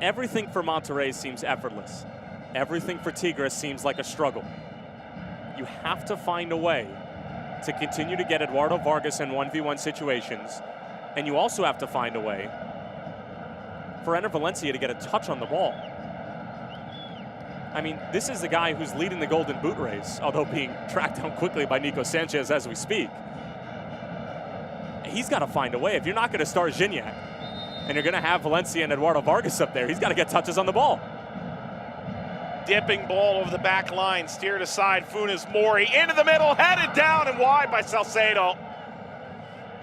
everything for Monterrey seems effortless. Everything for Tigres seems like a struggle. You have to find a way to continue to get Eduardo Vargas in 1v1 situations, and you also have to find a way for Enner Valencia to get a touch on the ball. I mean, this is the guy who's leading the Golden Boot race, although being tracked down quickly by Nico Sanchez as we speak. He's got to find a way. If you're not going to start Gignac and you're going to have Valencia and Eduardo Vargas up there, he's got to get touches on the ball. Dipping ball over the back line, steered aside. Funes Mori into the middle, headed down and wide by Salcedo.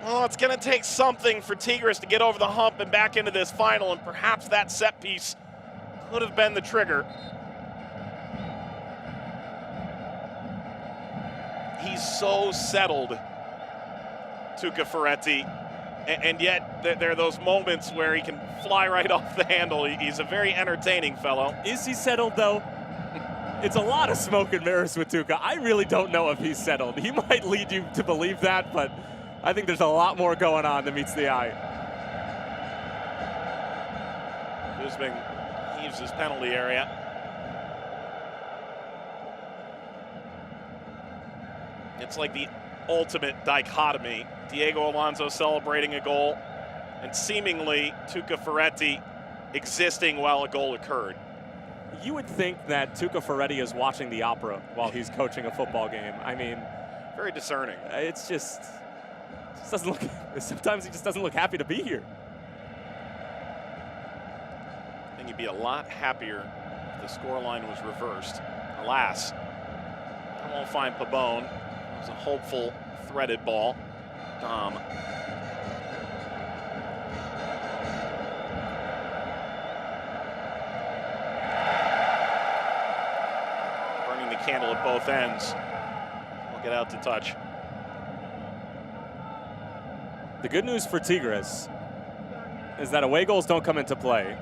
Oh, it's going to take something for Tigres to get over the hump and back into this final, and perhaps that set piece could have been the trigger. He's so settled, Tuca Ferretti, and yet there are those moments where he can fly right off the handle. He's a very entertaining fellow. Is he settled, though? It's a lot of smoke and mirrors with Tuca. I really don't know if he's settled. He might lead you to believe that, but I think there's a lot more going on than meets the eye. Guzman heaves his penalty area. It's like the ultimate dichotomy. Diego Alonso celebrating a goal, and seemingly Tuca Ferretti existing while a goal occurred. You would think that Tuca Ferretti is watching the opera while he's coaching a football game. I mean, very discerning. It's just doesn't look, sometimes he just doesn't look happy to be here. I think he'd be a lot happier if the scoreline was reversed. Alas, I won't find Pabon. It was a hopeful, threaded ball. Dom. Burning the candle at both ends. We'll get out to touch. The good news for Tigres is that away goals don't come into play.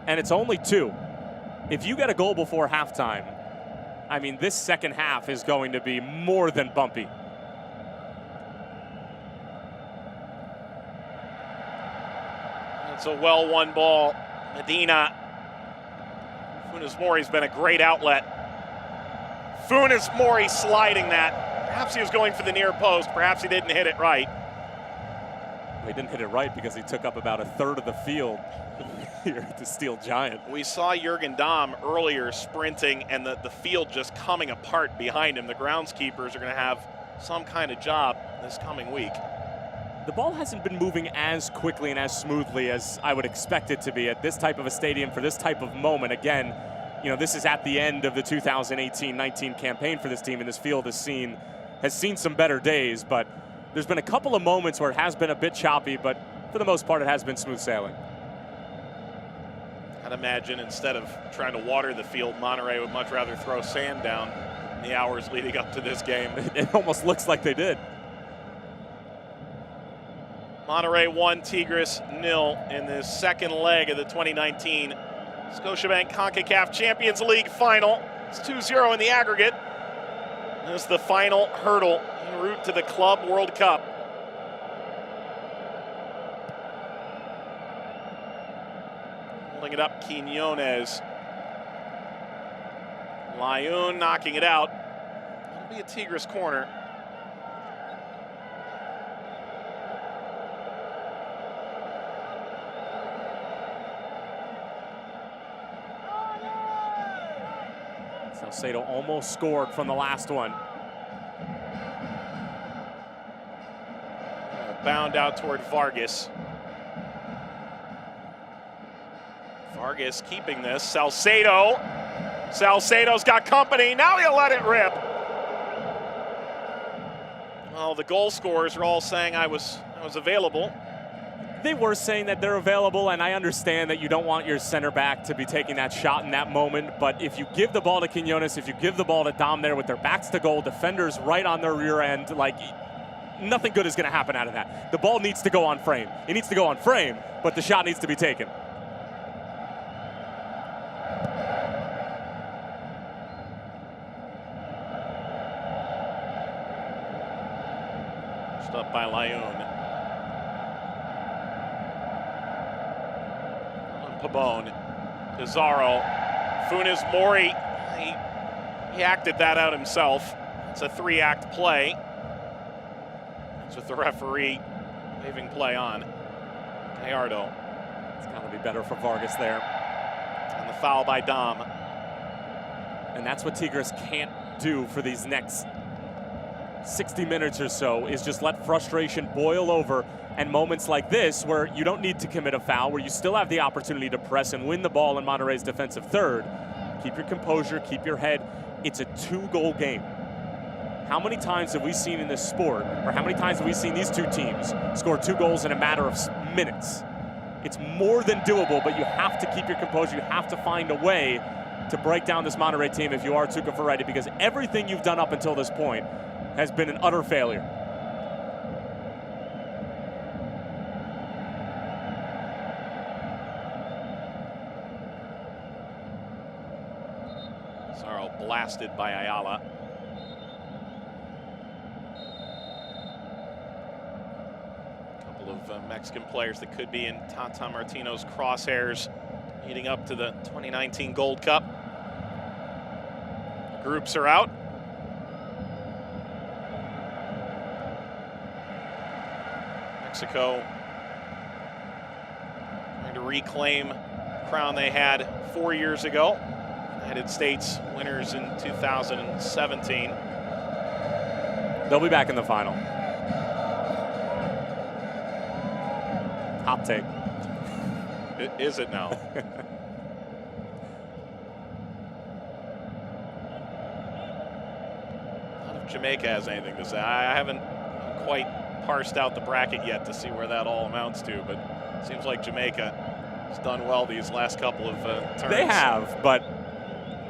And it's only 2. If you get a goal before halftime, I mean, this second half is going to be more than bumpy. It's a well-won ball. Medina. Funes Mori's been a great outlet. Funes Mori sliding that. Perhaps he was going for the near post. Perhaps he didn't hit it right. Well, he didn't hit it right because he took up about a third of the field. You're the steel giant. We saw Jürgen Damm earlier sprinting and the field just coming apart behind him. The groundskeepers are going to have some kind of job this coming week. The ball hasn't been moving as quickly and as smoothly as I would expect it to be at this type of a stadium for this type of moment. Again, you know, this is at the end of the 2018-19 campaign for this team, and this field has seen some better days, but there's been a couple of moments where it has been a bit choppy, but for the most part, it has been smooth sailing. I'd imagine instead of trying to water the field, Monterrey would much rather throw sand down in the hours leading up to this game. It almost looks like they did. Monterrey 1, Tigres 0 in the second leg of the 2019 Scotiabank Concacaf Champions League final. It's 2-0 in the aggregate. This is the final hurdle en route to the Club World Cup. Holding it up, Quiñones. Layun knocking it out. It'll be a Tigres corner. Salcedo almost scored from the last one. Bound out toward Vargas. Vargas keeping this. Salcedo. Salcedo's got company. Now he'll let it rip. Well, the goal scorers are all saying I was available. They were saying that they're available, and I understand that you don't want your center back to be taking that shot in that moment, but if you give the ball to Quiñones, if you give the ball to Damm there with their backs to goal, defenders right on their rear end, like, nothing good is going to happen out of that. The ball needs to go on frame. It needs to go on frame, but the shot needs to be taken. Just up by Layun. Pabon, Pizarro, Funes Mori, he acted that out himself. It's a 3-act play. It's with the referee leaving play on. Gallardo. It's got to be better for Vargas there. And the foul by Damm. And that's what Tigres can't do for these next 60 minutes or so, is just let frustration boil over. And moments like this, where you don't need to commit a foul, where you still have the opportunity to press and win the ball in Monterrey's defensive third, keep your composure, keep your head. It's a 2-goal game. How many times have we seen in this sport, or how many times have we seen these two teams score 2 goals in a matter of minutes? It's more than doable, but you have to keep your composure. You have to find a way to break down this Monterrey team if you are Tuca Ferretti, because everything you've done up until this point has been an utter failure. Blasted by Ayala. A couple of Mexican players that could be in Tata Martino's crosshairs leading up to the 2019 Gold Cup. The groups are out. Mexico trying to reclaim the crown they had 4 years ago. United States winners in 2017. They'll be back in the final. Hot take. Is it now? Not if Jamaica has anything to say. I haven't quite parsed out the bracket yet to see where that all amounts to, but it seems like Jamaica has done well these last couple of turns. They have, but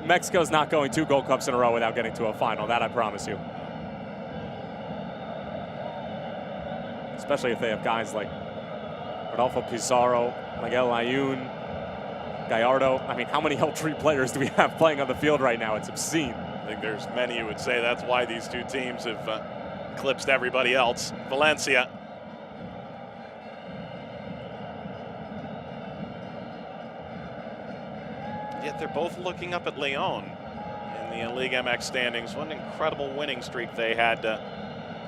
Mexico's not going 2 Gold Cups in a row without getting to a final. That I promise you. Especially if they have guys like Rodolfo Pizarro, Miguel Layun, Gallardo. I mean, how many L3 players do we have playing on the field right now? It's obscene. I think there's many who would say that's why these two teams have eclipsed everybody else. Valencia. Yet they're both looking up at Leon in the Ligue MX standings. What an incredible winning streak they had to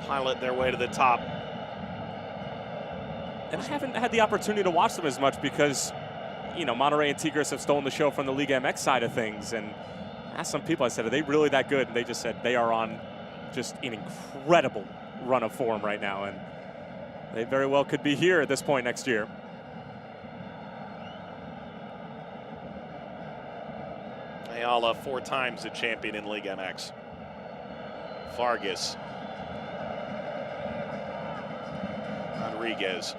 pilot their way to the top. And I haven't had the opportunity to watch them as much because you know, Monterrey and Tigres have stolen the show from the Liga MX side of things. And I asked some people, I said, are they really that good? And they just said they are on just an incredible run of form right now. And they very well could be here at this point next year. Ayala 4 times a champion in Liga MX. Vargas. Rodriguez.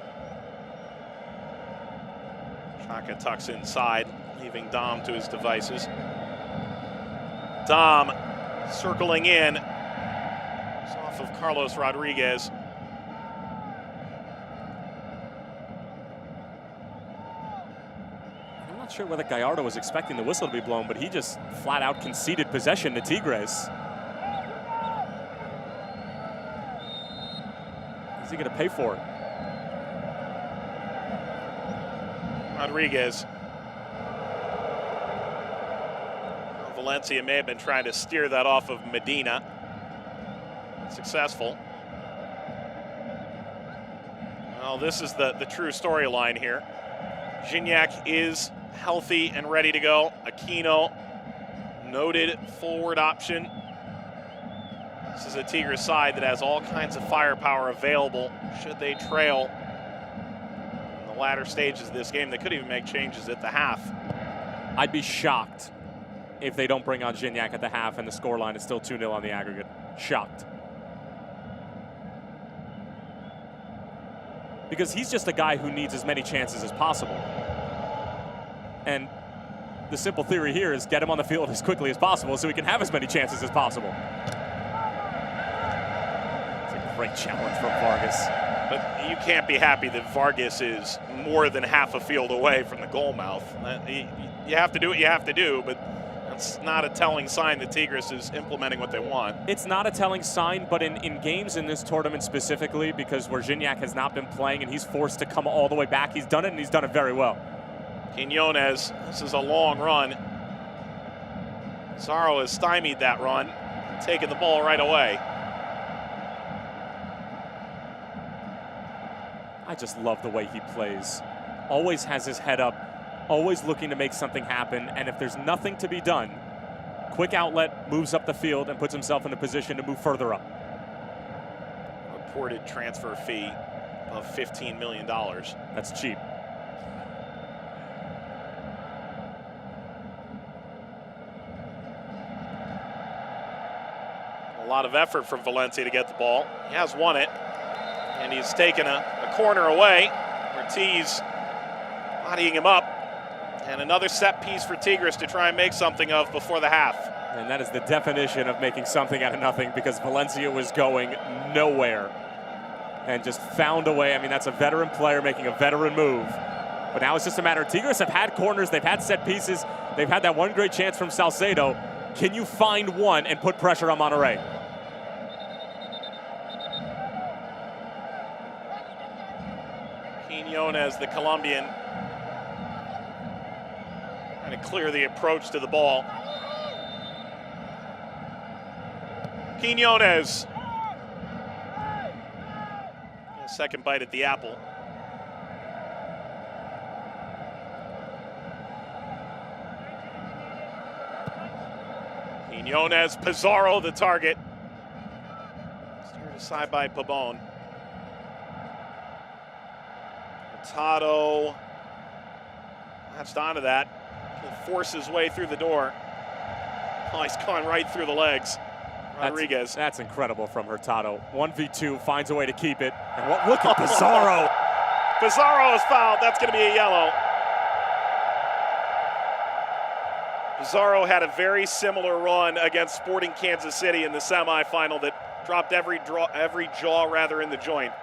Chaka tucks inside, leaving Dom to his devices. Dom circling in. It's off of Carlos Rodriguez. I'm not sure whether Gallardo was expecting the whistle to be blown, but he just flat out conceded possession to Tigres. Is he going to pay for it? Rodriguez. Valencia may have been trying to steer that off of Medina. Successful. Well, this is the true storyline here. Gignac is healthy and ready to go. Aquino, noted forward option. This is a Tigres side that has all kinds of firepower available should they trail in the latter stages of this game. They could even make changes at the half. I'd be shocked if they don't bring on Gignac at the half and the scoreline is still 2-0 on the aggregate. Shocked. Because he's just a guy who needs as many chances as possible. And the simple theory here is get him on the field as quickly as possible so he can have as many chances as possible. It's a great challenge from Vargas. But you can't be happy that Vargas is more than half a field away from the goal mouth. You have to do what you have to do, but that's not a telling sign that Tigres is implementing what they want. It's not a telling sign, but in games in this tournament specifically, because where Gignac has not been playing and he's forced to come all the way back, he's done it and he's done it very well. Quiñones, this is a long run. Pizarro has stymied that run, taking the ball right away. I just love the way he plays. Always has his head up, always looking to make something happen, and if there's nothing to be done, quick outlet, moves up the field, and puts himself in a position to move further up. Reported transfer fee of $15 million. That's cheap. A lot of effort from Valencia to get the ball. He has won it, and he's taken a corner away. Ortiz bodying him up. And another set piece for Tigres to try and make something of before the half. And that is the definition of making something out of nothing, because Valencia was going nowhere and just found a way. I mean, that's a veteran player making a veteran move. But now it's just a matter of Tigres have had corners, they've had set pieces, they've had that one great chance from Salcedo. Can you find one and put pressure on Monterrey? Quiñones, the Colombian, trying to clear the approach to the ball. Quiñones. A second bite at the apple. Quiñones, Pizarro the target. Steered aside by Pabon. Hurtado latched onto that. He'll force his way through the door. Oh, he's gone right through the legs. Rodriguez. That's incredible from Hurtado. 1v2, finds a way to keep it. And look at Pizarro. Pizarro is fouled. That's going to be a yellow. Pizarro had a very similar run against Sporting Kansas City in the semifinal that dropped every jaw in the joint.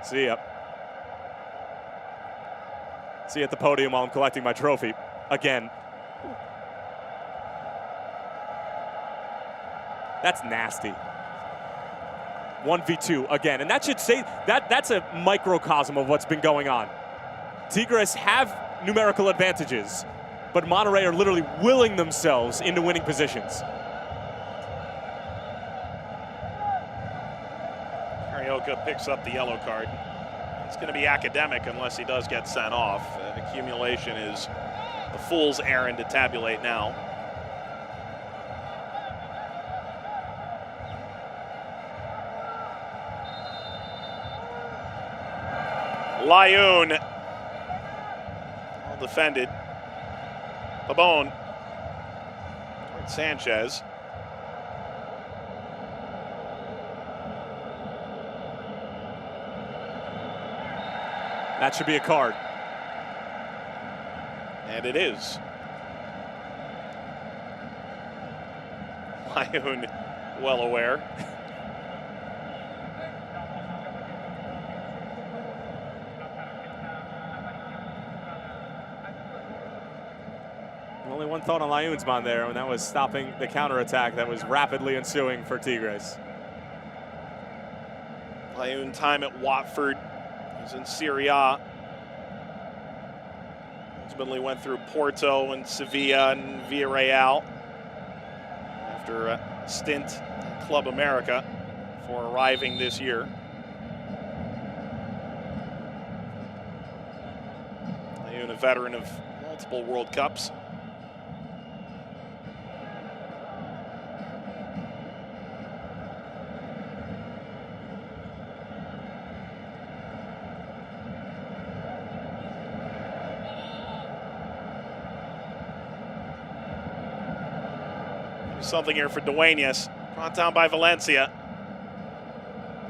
See ya. See you at the podium while I'm collecting my trophy. Again. That's nasty. 1v2 again. And that should say, that's a microcosm of what's been going on. Tigres have numerical advantages, but Monterrey are literally willing themselves into winning positions. Carioca picks up the yellow card. It's going to be academic unless he does get sent off. Accumulation is the fool's errand to tabulate now. Lyon, well defended. Pabon, Sanchez. That should be a card. And it is. Lyon, well aware. Only one thought on Lyon's mind there, and that was stopping the counterattack that was rapidly ensuing for Tigres. Lyon time at Watford. He's in Serie A. Ultimately went through Porto and Sevilla and Villarreal after a stint in Club America before arriving this year. Lyon, a veteran of multiple World Cups. Something here for Duenas, brought down by Valencia.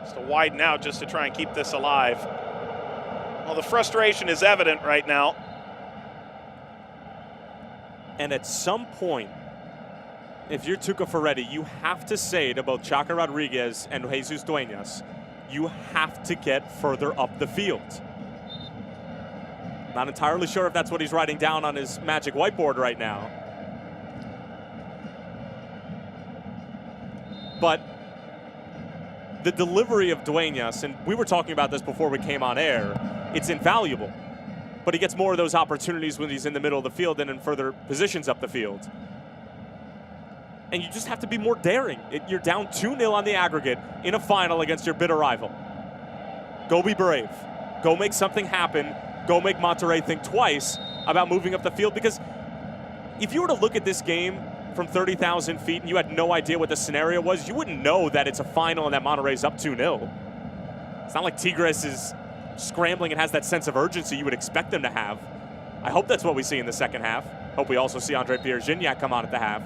Just to widen out just to try and keep this alive. Well, the frustration is evident right now. And at some point, if you're Tuca Ferretti, you have to say to both Chaka Rodriguez and Jesus Duenas, you have to get further up the field. Not entirely sure if that's what he's writing down on his magic whiteboard right now. But the delivery of Duenas, and we were talking about this before we came on air, it's invaluable. But he gets more of those opportunities when he's in the middle of the field than in further positions up the field. And you just have to be more daring. You're down 2-0 on the aggregate in a final against your bitter rival. Go be brave. Go make something happen. Go make Monterrey think twice about moving up the field, because if you were to look at this game from 30,000 feet and you had no idea what the scenario was, you wouldn't know that it's a final and that Monterrey's up 2-0. It's not like Tigres is scrambling and has that sense of urgency you would expect them to have. I hope that's what we see in the second half. Hope we also see Andre Pierre-Gignac come on at the half.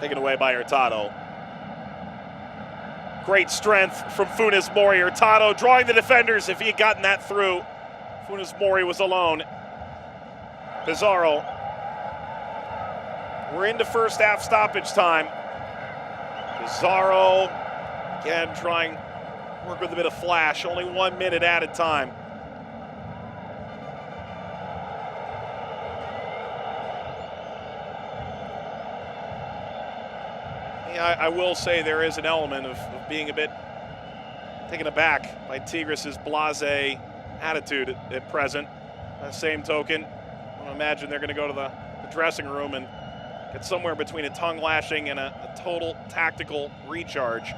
Taken away by Hurtado. Great strength from Funes Mori. Hurtado drawing the defenders. If he had gotten that through, Funes Mori was alone. Pizarro. We're into first half stoppage time. Pizarro, again, trying to work with a bit of flash. Only 1 minute at a time. I will say there is an element of being a bit taken aback by Tigres' blasé attitude at present. By the same token, I imagine they're going to go to the dressing room and get somewhere between a tongue lashing and a total tactical recharge.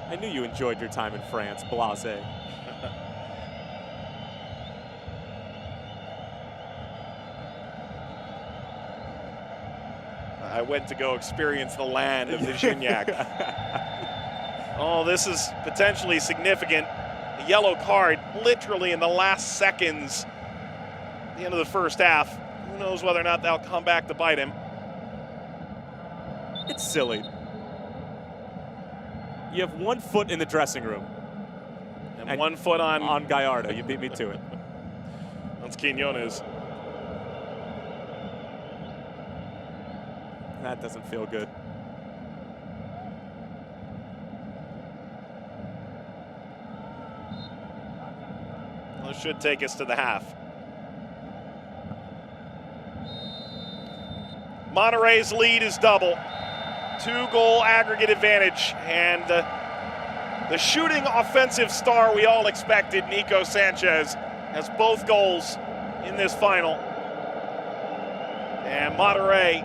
I knew you enjoyed your time in France, blasé. I went to go experience the land of the Gignac. Oh, this is potentially significant. A yellow card literally in the last seconds at the end of the first half. Who knows whether or not that'll come back to bite him. It's silly. You have 1 foot in the dressing room. And 1 foot on Gallardo. You beat me to it. That's Quinones. That doesn't feel good. Well, it should take us to the half. Monterrey's lead is double. 2-goal aggregate advantage. And the shooting offensive star we all expected, Nico Sanchez, has both goals in this final. And Monterrey,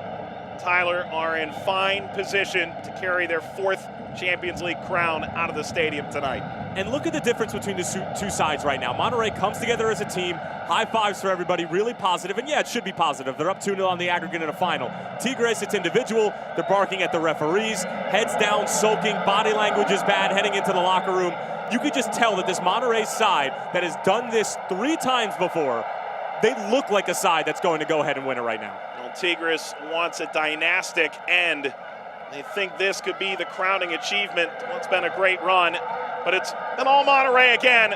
Tyler, are in fine position to carry their 4th Champions League crown out of the stadium tonight. And look at the difference between the two sides right now. Monterrey comes together as a team. High fives for everybody, really positive. And yeah, it should be positive. They're up 2-0 on the aggregate in a final. Tigres, it's individual. They're barking at the referees. Heads down, sulking. Body language is bad heading into the locker room. You could just tell that this Monterrey side that has done this 3 times before, they look like a side that's going to go ahead and win it right now. Well, Tigres wants a dynastic end. They think this could be the crowning achievement. It's been a great run, but it's been all Monterrey again.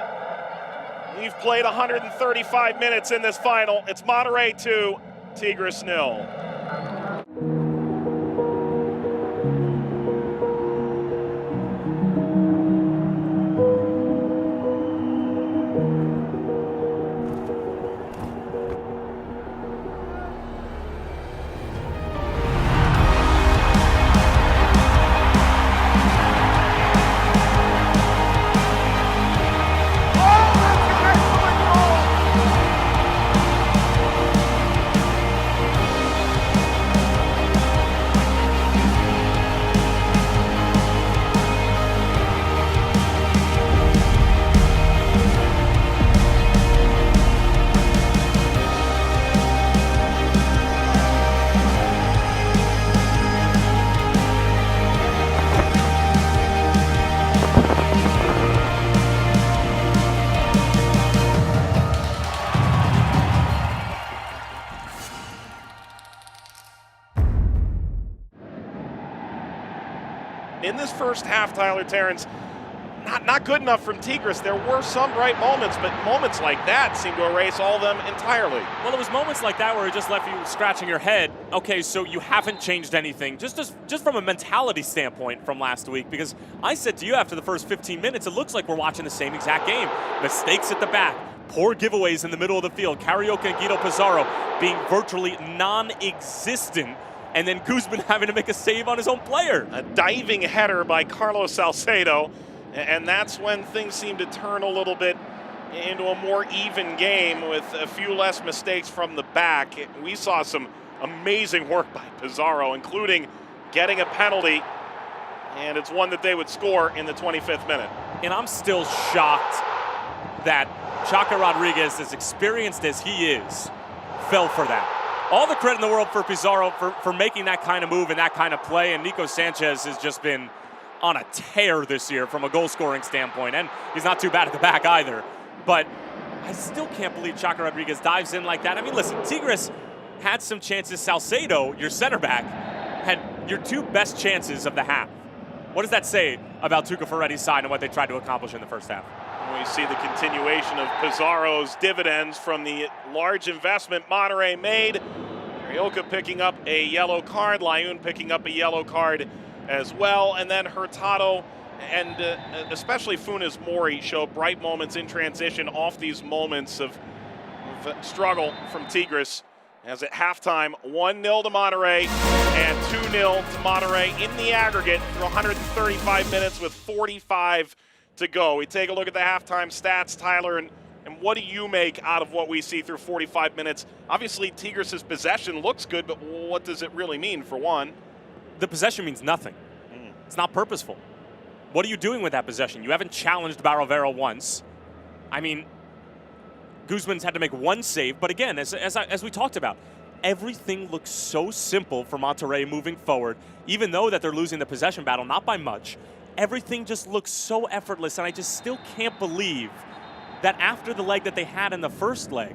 We've played 135 minutes in this final. It's Monterrey 2, Tigres 0. In this first half, Tyler Terrence, not good enough from Tigres. There were some bright moments, but moments like that seem to erase all of them entirely. Well, it was moments like that where it just left you scratching your head. Okay, so you haven't changed anything, just from a mentality standpoint from last week, because I said to you after the first 15 minutes, it looks like we're watching the same exact game. Mistakes at the back, poor giveaways in the middle of the field, Carioca and Guido Pizarro being virtually non-existent, and then Guzman having to make a save on his own player. A diving header by Carlos Salcedo, and that's when things seem to turn a little bit into a more even game with a few less mistakes from the back. We saw some amazing work by Pizarro, including getting a penalty, and it's one that they would score in the 25th minute. And I'm still shocked that Chaca Rodriguez, as experienced as he is, fell for that. All the credit in the world for Pizarro for making that kind of move and that kind of play, and Nico Sanchez has just been on a tear this year from a goal-scoring standpoint, and he's not too bad at the back either. But I still can't believe Chaca Rodriguez dives in like that. I mean, listen, Tigres had some chances. Salcedo, your center back, had your 2 best chances of the half. What does that say about Tuca Ferretti's side and what they tried to accomplish in the first half? We see the continuation of Pizarro's dividends from the large investment Monterrey made. Carioca picking up a yellow card, Layun picking up a yellow card as well, and then Hurtado and especially Funes Mori show bright moments in transition off these moments of struggle from Tigres. As at halftime, 1-0 to Monterrey and 2-0 to Monterrey in the aggregate through 135 minutes with 45 to go. We take a look at the halftime stats, Tyler, and what do you make out of what we see through 45 minutes? Obviously, Tigres' possession looks good, but what does it really mean, for one? The possession means nothing. It's not purposeful. What are you doing with that possession? You haven't challenged Barovero once. I mean, Guzman's had to make 1 save, but again, as we talked about, everything looks so simple for Monterrey moving forward, even though that they're losing the possession battle, not by much. Everything just looks so effortless, and I just still can't believe that after the leg that they had in the first leg,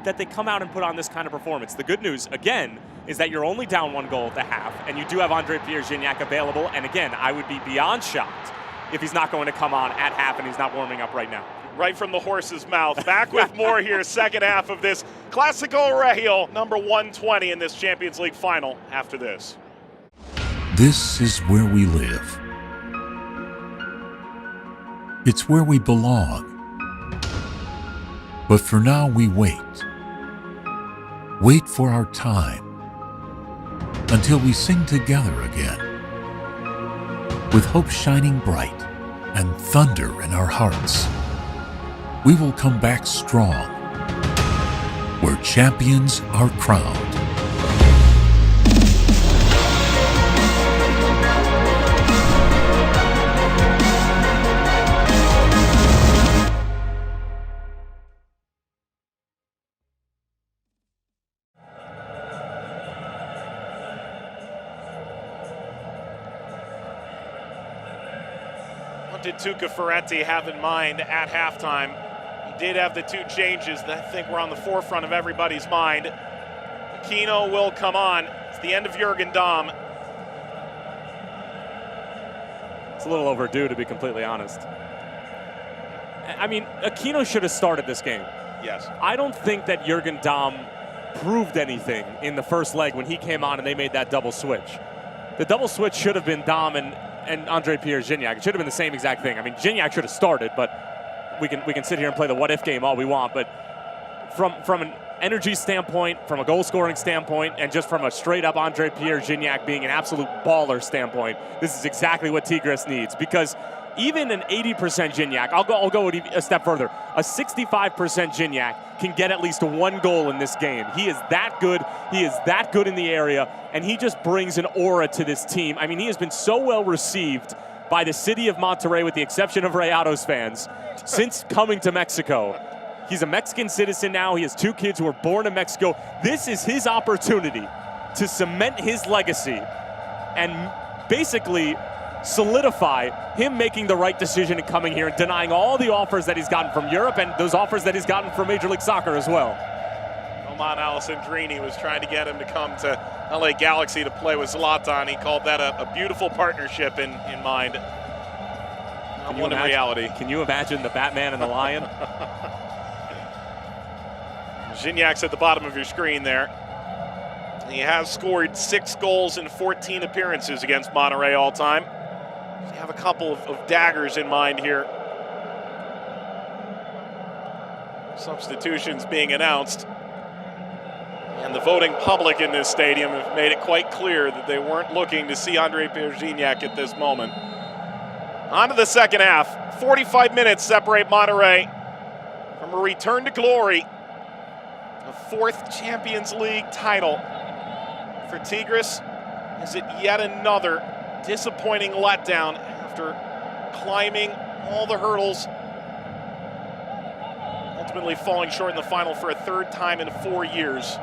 that they come out and put on this kind of performance. The good news, again, is that you're only down 1 goal at the half, and you do have Andre Pierre-Gignac available, and again, I would be beyond shocked if he's not going to come on at half and he's not warming up right now. Right from the horse's mouth. Back with more here, second half of this Clásico Regio, number 120 in this Champions League final after this. This is where we live. It's where we belong. But for now, we wait. Wait for our time until we sing together again. With hope shining bright and thunder in our hearts, we will come back strong, where champions are crowned. What did Tuca Ferretti have in mind at halftime? He did have the 2 changes that I think were on the forefront of everybody's mind. Aquino will come on. It's the end of Jürgen Damm. It's a little overdue, to be completely honest. I mean, Aquino should have started this game. Yes. I don't think that Jürgen Damm proved anything in the first leg when he came on and they made that double switch. The double switch should have been Damm and Andre Pierre Gignac. It should have been the same exact thing. I mean, Gignac should have started, but we can sit here and play the what-if game all we want. But from an energy standpoint, from a goal-scoring standpoint, and just from a straight-up Andre Pierre Gignac being an absolute baller standpoint, this is exactly what Tigres needs. Because even an 80% Gignac, I'll go a step further. A 65% Gignac can get at least 1 goal in this game. He is that good. He is that good in the area, and he just brings an aura to this team. I mean, he has been so well received by the city of Monterrey, with the exception of Rayados fans, since coming to Mexico. He's a Mexican citizen now. He has 2 kids who were born in Mexico. This is his opportunity to cement his legacy and basically solidify him making the right decision and coming here and denying all the offers that he's gotten from Europe and those offers that he's gotten from Major League Soccer as well. Roman Alessandrini was trying to get him to come to LA Galaxy to play with Zlatan. He called that a beautiful partnership in mind. Not one in reality. Can you imagine the Batman and the Lion? Gignac's at the bottom of your screen there. He has scored 6 goals in 14 appearances against Monterrey all time. You have a couple of daggers in mind here. Substitutions being announced. And the voting public in this stadium have made it quite clear that they weren't looking to see Andre Pierre Gignac at this moment. On to the second half. 45 minutes separate Monterrey from a return to glory. A 4th Champions League title for Tigres. Is it yet another disappointing letdown after climbing all the hurdles, ultimately falling short in the final for a 3rd time in 4 years?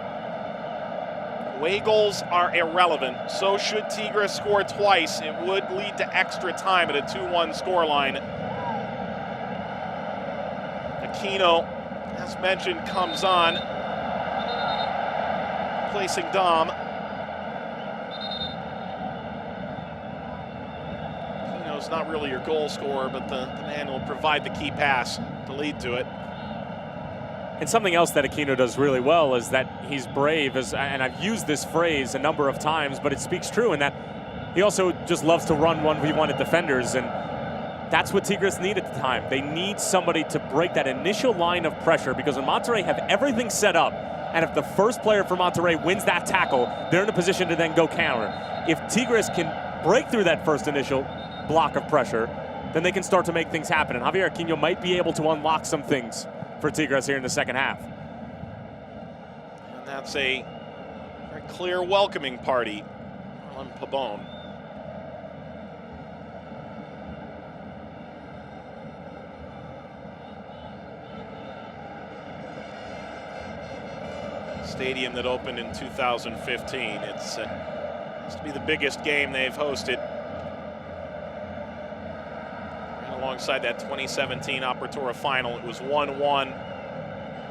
Away goals are irrelevant. So should Tigres score twice, it would lead to extra time at a 2-1 scoreline. Aquino, as mentioned, comes on, placing Damm. Aquino's not really your goal scorer, but the man will provide the key pass to lead to it. And something else that Aquino does really well is that he's brave, and I've used this phrase a number of times, but it speaks true in that he also just loves to run 1v1 at defenders, and that's what Tigres need at the time. They need somebody to break that initial line of pressure, because when Monterrey have everything set up, and if the first player for Monterrey wins that tackle, they're in a position to then go counter. If Tigres can break through that first initial block of pressure, then they can start to make things happen, and Javier Aquino might be able to unlock some things for Tigres here in the second half. And that's a very clear welcoming party on Pabon. Stadium that opened in 2015. It's has to be the biggest game they've hosted. Alongside that 2017 Apertura final, it was 1-1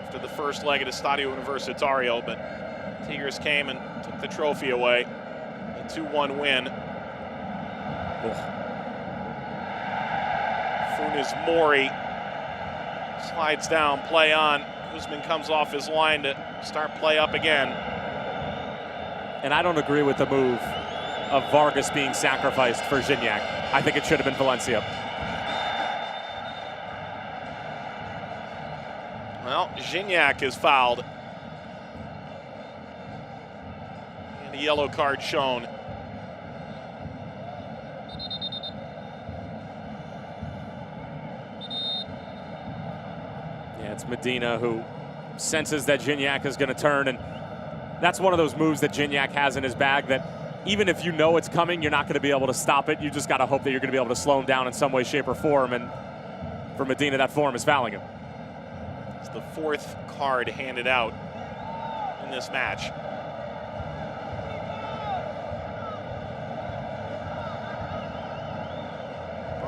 after the first leg at Estadio Universitario, but Tigres came and took the trophy away. A 2-1 win. Funes Mori slides down, play on. Guzman comes off his line to start play up again. And I don't agree with the move of Vargas being sacrificed for Gignac. I think it should have been Valencia. Well, Gignac is fouled. And a yellow card shown. Yeah, it's Medina who senses that Gignac is going to turn, and that's one of those moves that Gignac has in his bag that even if you know it's coming, you're not going to be able to stop it. You just got to hope that you're going to be able to slow him down in some way, shape, or form, and for Medina, that form is fouling him. It's the 4th card handed out in this match.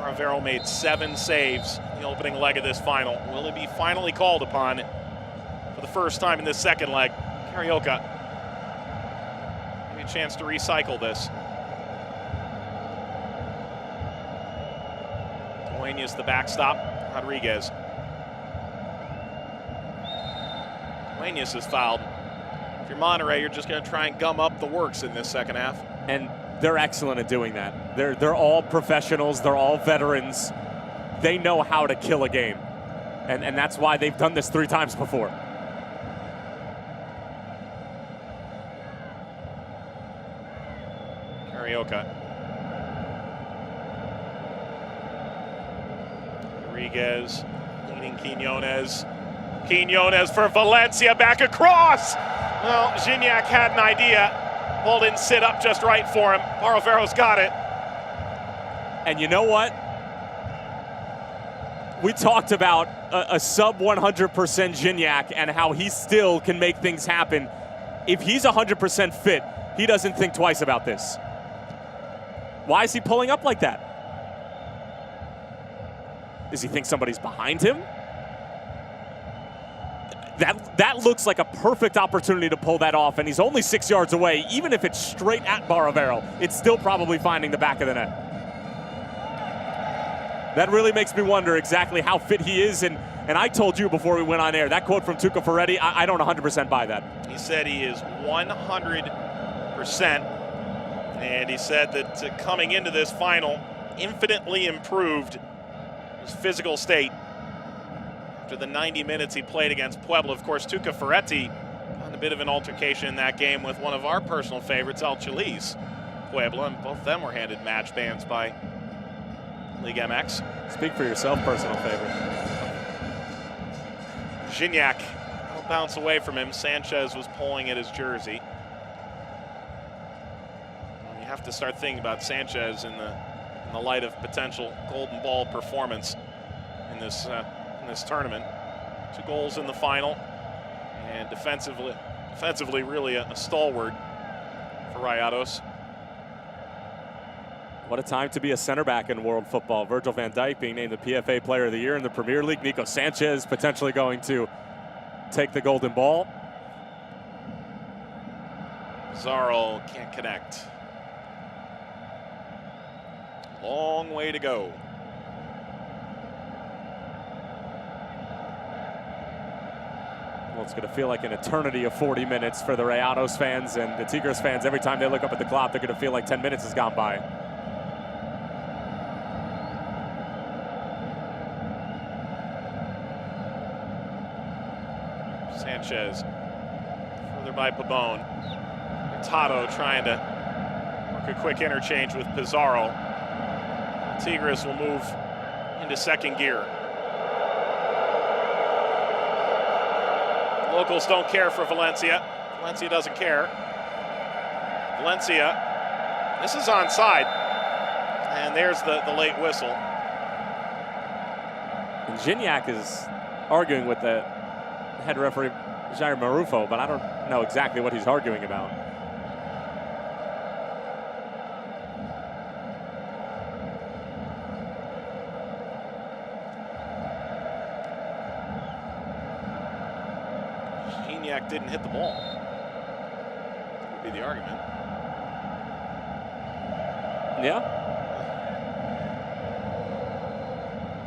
Barovero made 7 saves in the opening leg of this final. Will he be finally called upon for the first time in this second leg? Carioca, maybe a chance to recycle this. Duenas the backstop, Rodriguez. Duenas is fouled. If you're Monterrey, you're just going to try and gum up the works in this second half. And they're excellent at doing that. They're all professionals. They're all veterans. They know how to kill a game. And that's why they've done this 3 times before. Carioca. Rodriguez leading Quinones. Quinones for Valencia, back across. Well, Gignac had an idea. Ball didn't sit up just right for him. Barovero's got it. And you know what? We talked about a sub 100% Gignac and how he still can make things happen. If he's 100% fit, he doesn't think twice about this. Why is he pulling up like that? Does he think somebody's behind him? That looks like a perfect opportunity to pull that off, and he's only 6 yards away. Even if it's straight at Barovero, it's still probably finding the back of the net. That really makes me wonder exactly how fit he is, and I told you before we went on air, that quote from Tuca Ferretti, I don't 100% buy that. He said he is 100%, and he said that coming into this final, infinitely improved his physical state. After the 90 minutes he played against Puebla. Of course, Tuca Ferretti on a bit of an altercation in that game with one of our personal favorites, El Chelis, Puebla, and both of them were handed match bans by League MX. Speak for yourself, personal favorite. Gignac will bounce away from him. Sanchez was pulling at his jersey. You have to start thinking about Sanchez in the light of potential golden ball performance in this tournament. 2 goals in the final, and defensively really a stalwart for Rayados. What a time to be a center back in world football. Virgil van Dijk being named the PFA Player of the Year in the Premier League. Nico Sanchez potentially going to take the golden ball. Pizarro can't connect. Long way to go. Well, it's going to feel like an eternity of 40 minutes for the Rayados fans and the Tigres fans. Every time they look up at the clock, they're going to feel like 10 minutes has gone by. Sanchez, further by Pabon. Tato trying to work a quick interchange with Pizarro. Tigres will move into second gear. Locals don't care for Valencia. Valencia doesn't care. Valencia, this is onside. And there's the late whistle. And Gignac is arguing with the head referee, Jair Marufo, but I don't know exactly what he's arguing about. Gignac didn't hit the ball. That would be the argument. Yeah.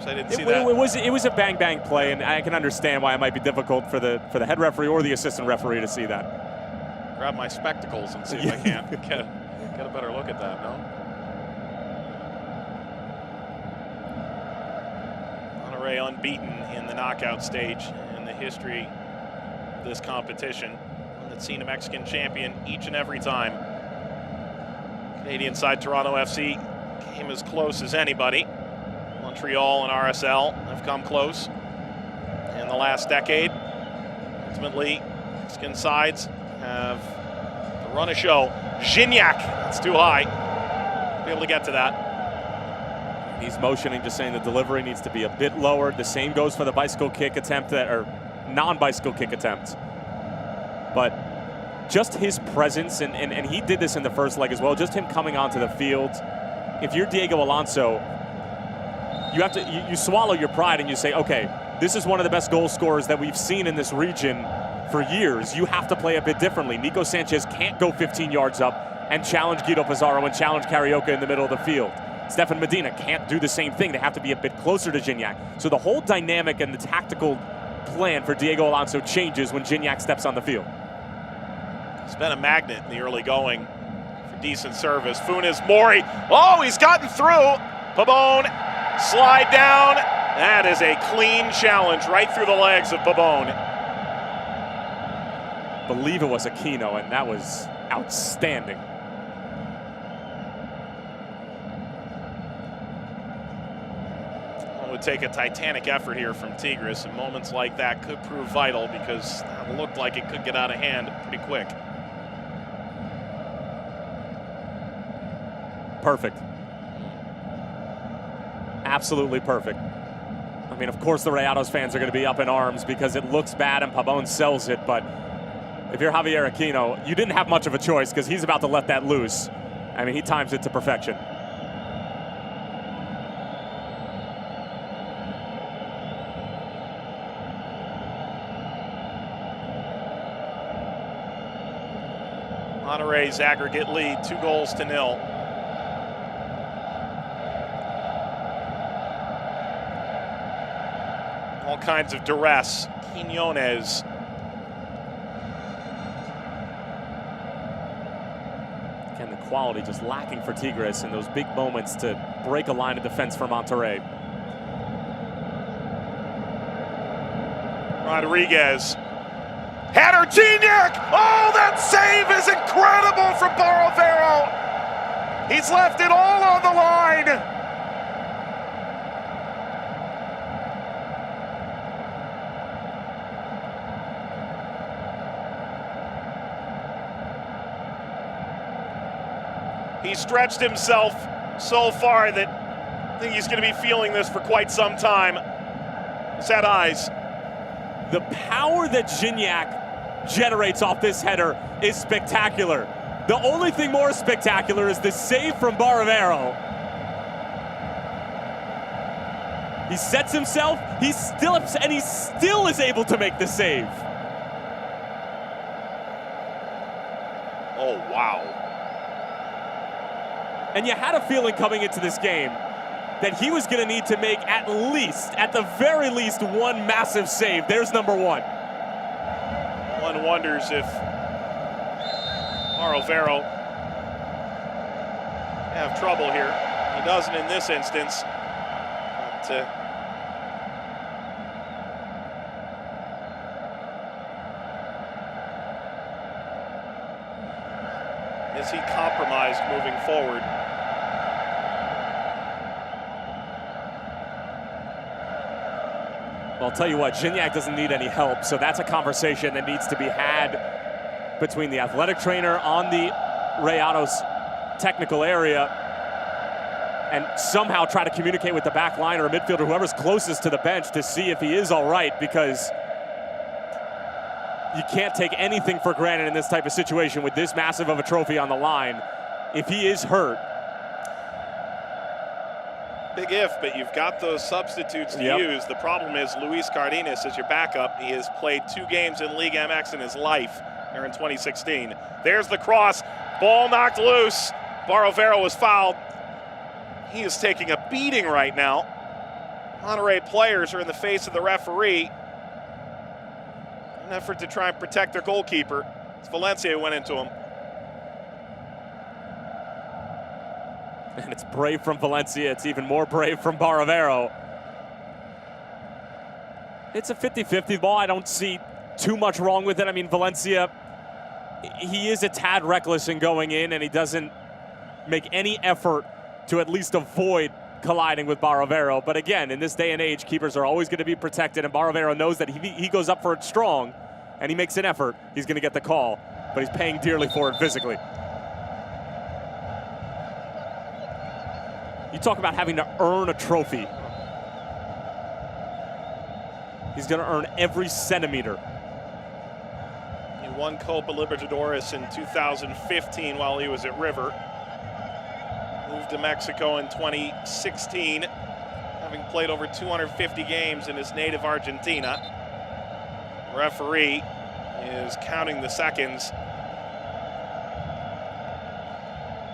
So I didn't see that. It was a bang play, and I can understand why it might be difficult for the head referee or the assistant referee to see that. Grab my spectacles and see if I can't get a better look at that. No. Monterrey unbeaten in the knockout stage in the history of this competition. One that's seen a Mexican champion each and every time. Canadian side Toronto FC came as close as anybody. Montreal and RSL have come close in the last decade. Ultimately, Mexican sides have run a show. Gignac, that's too high. Be able to get to that. He's motioning, just saying the delivery needs to be a bit lower. The same goes for the bicycle kick attempt, or non-bicycle kick attempt. But just his presence, and he did this in the first leg as well, just him coming onto the field. If you're Diego Alonso, you have to you swallow your pride and you say, okay, this is one of the best goal scorers that we've seen in this region for years. You have to play a bit differently. Nico Sanchez can't go 15 yards up and challenge Guido Pizarro and challenge Carioca in the middle of the field. Stefan Medina can't do the same thing. They have to be a bit closer to Gignac. So the whole dynamic and the tactical plan for Diego Alonso changes when Gignac steps on the field. He's been a magnet in the early going for decent service. Funes Mori, oh, he's gotten through. Pabon, slide down. That is a clean challenge right through the legs of Pabon. Believe it was Aquino, and that was outstanding. It would take a titanic effort here from Tigres, and moments like that could prove vital because that looked like it could get out of hand pretty quick. Perfect. Absolutely perfect. I mean, of course the Rayados fans are going to be up in arms because it looks bad and Pabon sells it, but if you're Javier Aquino, you didn't have much of a choice because he's about to let that loose. I mean, he times it to perfection. Monterrey's aggregate lead, 2-0. All kinds of duress. Quiñones. Again, the quality just lacking for Tigres in those big moments to break a line of defense for Monterrey. Rodriguez. Header, Gignac! Oh, that save is incredible from Barovero! He's left it all on the line! He stretched himself so far that I think he's going to be feeling this for quite some time. Sad eyes. The power that Gignac generates off this header is spectacular. The only thing more spectacular is the save from Barovero. He sets himself, he still is able to make the save. Oh, wow. And you had a feeling coming into this game that he was going to need to make at the very least, one massive save. There's number one. One wonders if Barovero have trouble here. He doesn't in this instance. But, is he compromised moving forward? Well, I'll tell you what, Gignac doesn't need any help, so that's a conversation that needs to be had between the athletic trainer on the Rayados technical area and somehow try to communicate with the back line or a midfielder, whoever's closest to the bench, to see if he is all right, because you can't take anything for granted in this type of situation with this massive of a trophy on the line. If he is hurt, big if, but you've got those substitutes to use. The problem is Luis Cardenas is your backup. He has played 2 games in Ligue MX in his life here in 2016. There's the cross. Ball knocked loose. Barovero was fouled. He is taking a beating right now. Monterrey players are in the face of the referee. An effort to try and protect their goalkeeper. It's Valencia who went into him. and it's brave from Valencia. It's even more brave from Barovero. It's a 50-50 ball. I don't see too much wrong with it. I mean, Valencia, he is a tad reckless in going in, and he doesn't make any effort to at least avoid colliding with Barovero. But again, in this day and age, keepers are always going to be protected, and Barovero knows that he goes up for it strong, and he makes an effort, he's going to get the call. But he's paying dearly for it physically. You talk about having to earn a trophy. He's going to earn every centimeter. He won Copa Libertadores in 2015 while he was at River. Moved to Mexico in 2016. Had having played over 250 games in his native Argentina. Referee is counting the seconds.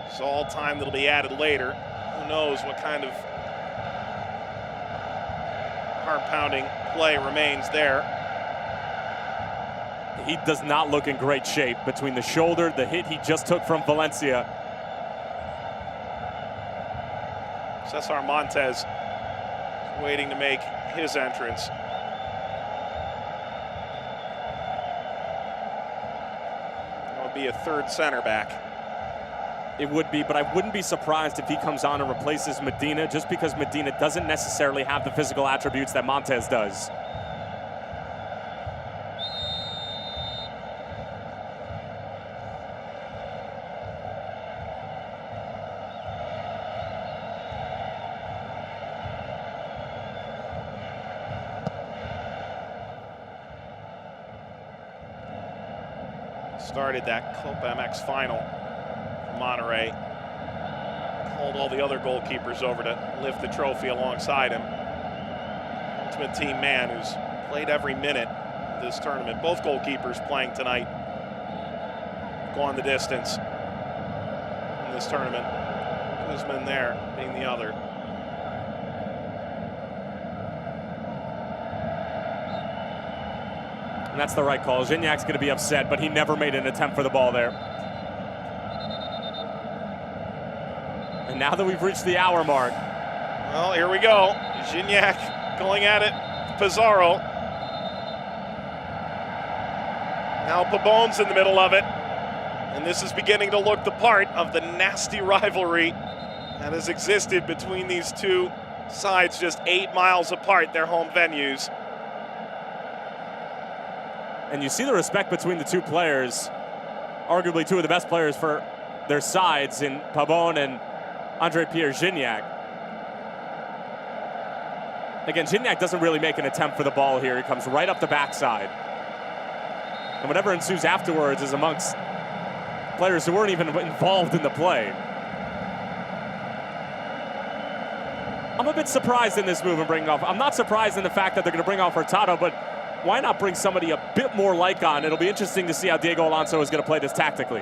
It's all time that'll be added later. Who knows what kind of heart-pounding play remains there. He does not look in great shape between the shoulder, the hit he just took from Valencia. Cesar Montes is waiting to make his entrance. That would be a third center back. It would be, but I wouldn't be surprised if he comes on and replaces Medina, just because Medina doesn't necessarily have the physical attributes that Montes does. Started that Copa MX final. Monterrey called all the other goalkeepers over to lift the trophy alongside him. Ultimate team man who's played every minute of this tournament. Both goalkeepers playing tonight gone the distance in this tournament. Guzman there being the other. And that's the right call. Giniac's going to be upset, but he never made an attempt for the ball there. And now that we've reached the hour mark. Well, here we go. Giniac going at it. Pizarro. Now Pabon's in the middle of it. And this is beginning to look the part of the nasty rivalry that has existed between these two sides just 8 miles apart, their home venues. And you see the respect between the two players, arguably two of the best players for their sides in Pabon and André-Pierre Gignac. Again, Gignac doesn't really make an attempt for the ball here. He comes right up the backside. And whatever ensues afterwards is amongst players who weren't even involved in the play. I'm a bit surprised in this move and bringing off. I'm not surprised in the fact that they're going to bring off Hurtado, but why not bring somebody a bit more like on? It'll be interesting to see how Diego Alonso is going to play this tactically.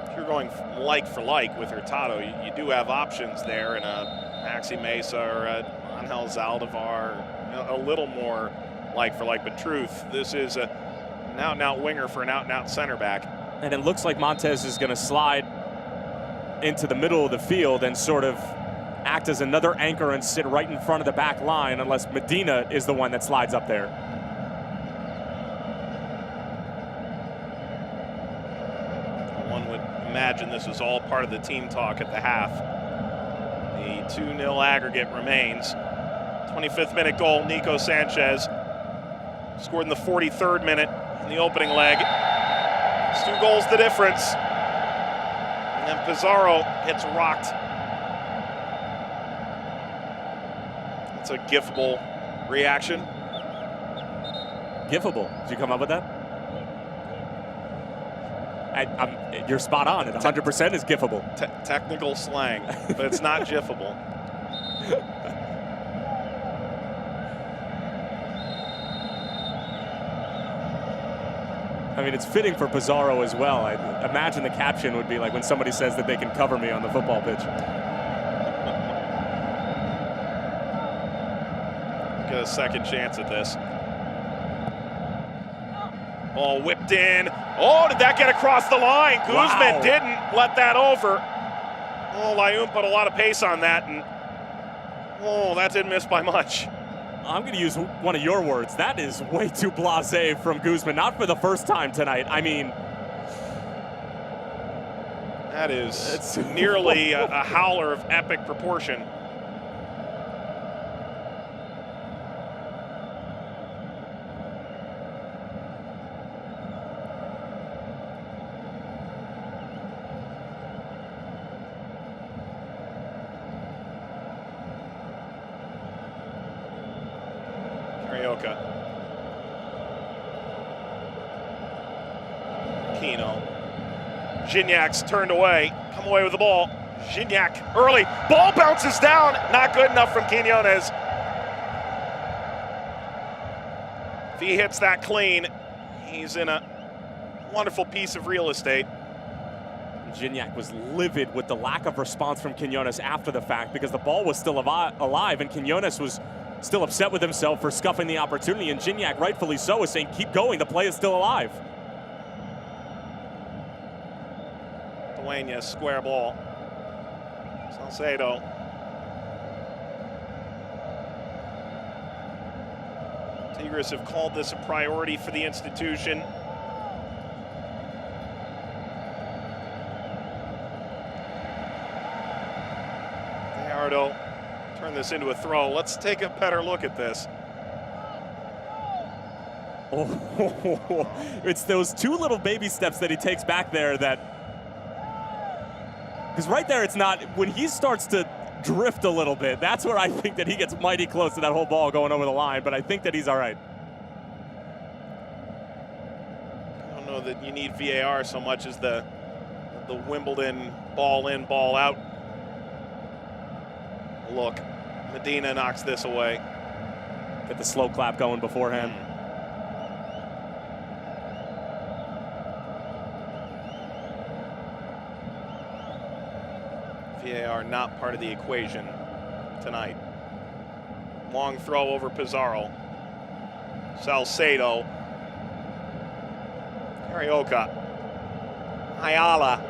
If you're going like for like with Hurtado, you do have options there in a Maxi Mesa or a Angel Zaldivar, a little more like for like, but truth, this is an out-and-out winger for an out-and-out center back. And it looks like Montes is going to slide into the middle of the field and sort of act as another anchor and sit right in front of the back line, unless Medina is the one that slides up there. One would imagine this was all part of the team talk at the half. The 2-0 aggregate remains. 25th minute goal, Nico Sanchez scored in the 43rd minute in the opening leg. It's 2 goals the difference. And then Pizarro gets rocked. It's a gifable reaction. Gifable. Did you come up with that? You're spot on. It 100% is gifable. Technical slang, but it's not gifable. I mean, it's fitting for Pizarro as well. I imagine the caption would be like when somebody says that they can cover me on the football pitch. Get a second chance at this. Ball whipped in. Oh, did that get across the line? Guzman didn't let that over. Oh, Layun put a lot of pace on that, and oh, that didn't miss by much. I'm going to use one of your words. That is way too blasé from Guzman, not for the first time tonight. I mean, that is nearly a howler of epic proportion. Aquino. Gignac turned away, come away with the ball. Gignac early, ball bounces down, not good enough from Quiñones. If he hits that clean, he's in a wonderful piece of real estate. Gignac was livid with the lack of response from Quiñones after the fact because the ball was still alive, and Quiñones was still upset with himself for scuffing the opportunity, and Gignac, rightfully so, is saying, keep going, the play is still alive. Dueñas, square ball. Salcedo. Tigres have called this a priority for the institution. Gallardo turn this into a throw. Let's take a better look at this. Oh, it's those two little baby steps that he takes back there that, because right there it's not, when he starts to drift a little bit, that's where I think that he gets mighty close to that whole ball going over the line, but I think that he's all right. I don't know that you need VAR so much as the Wimbledon ball in, ball out look. Medina knocks this away. Get the slow clap going beforehand. VAR not part of the equation tonight. Long throw over Pizarro. Salcedo. Carioca. Ayala.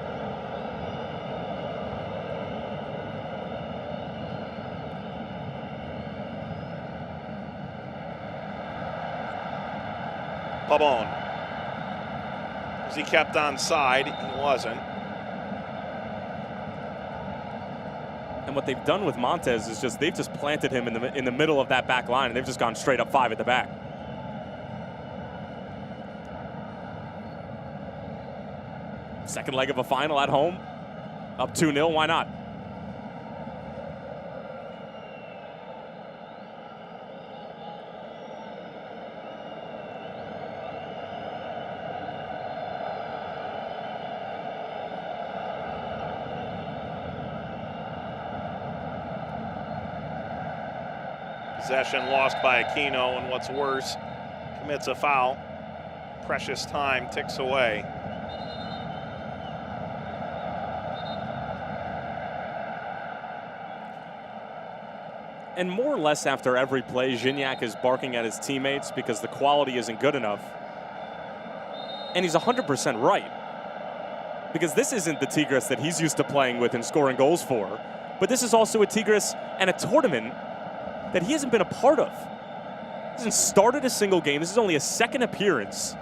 Pabon. Was he kept on side? He wasn't. And what they've done with Montez is just, they've just planted him in the middle of that back line, and they've just gone straight up 5 at the back. Second leg of a final at home, up 2-0, why not? Possession lost by Aquino, and what's worse, commits a foul. Precious time ticks away. And more or less after every play, Gignac is barking at his teammates because the quality isn't good enough. And he's 100% right. Because this isn't the Tigres that he's used to playing with and scoring goals for. But this is also a Tigres and a tournament that he hasn't been a part of. He hasn't started a single game. This is only a second appearance.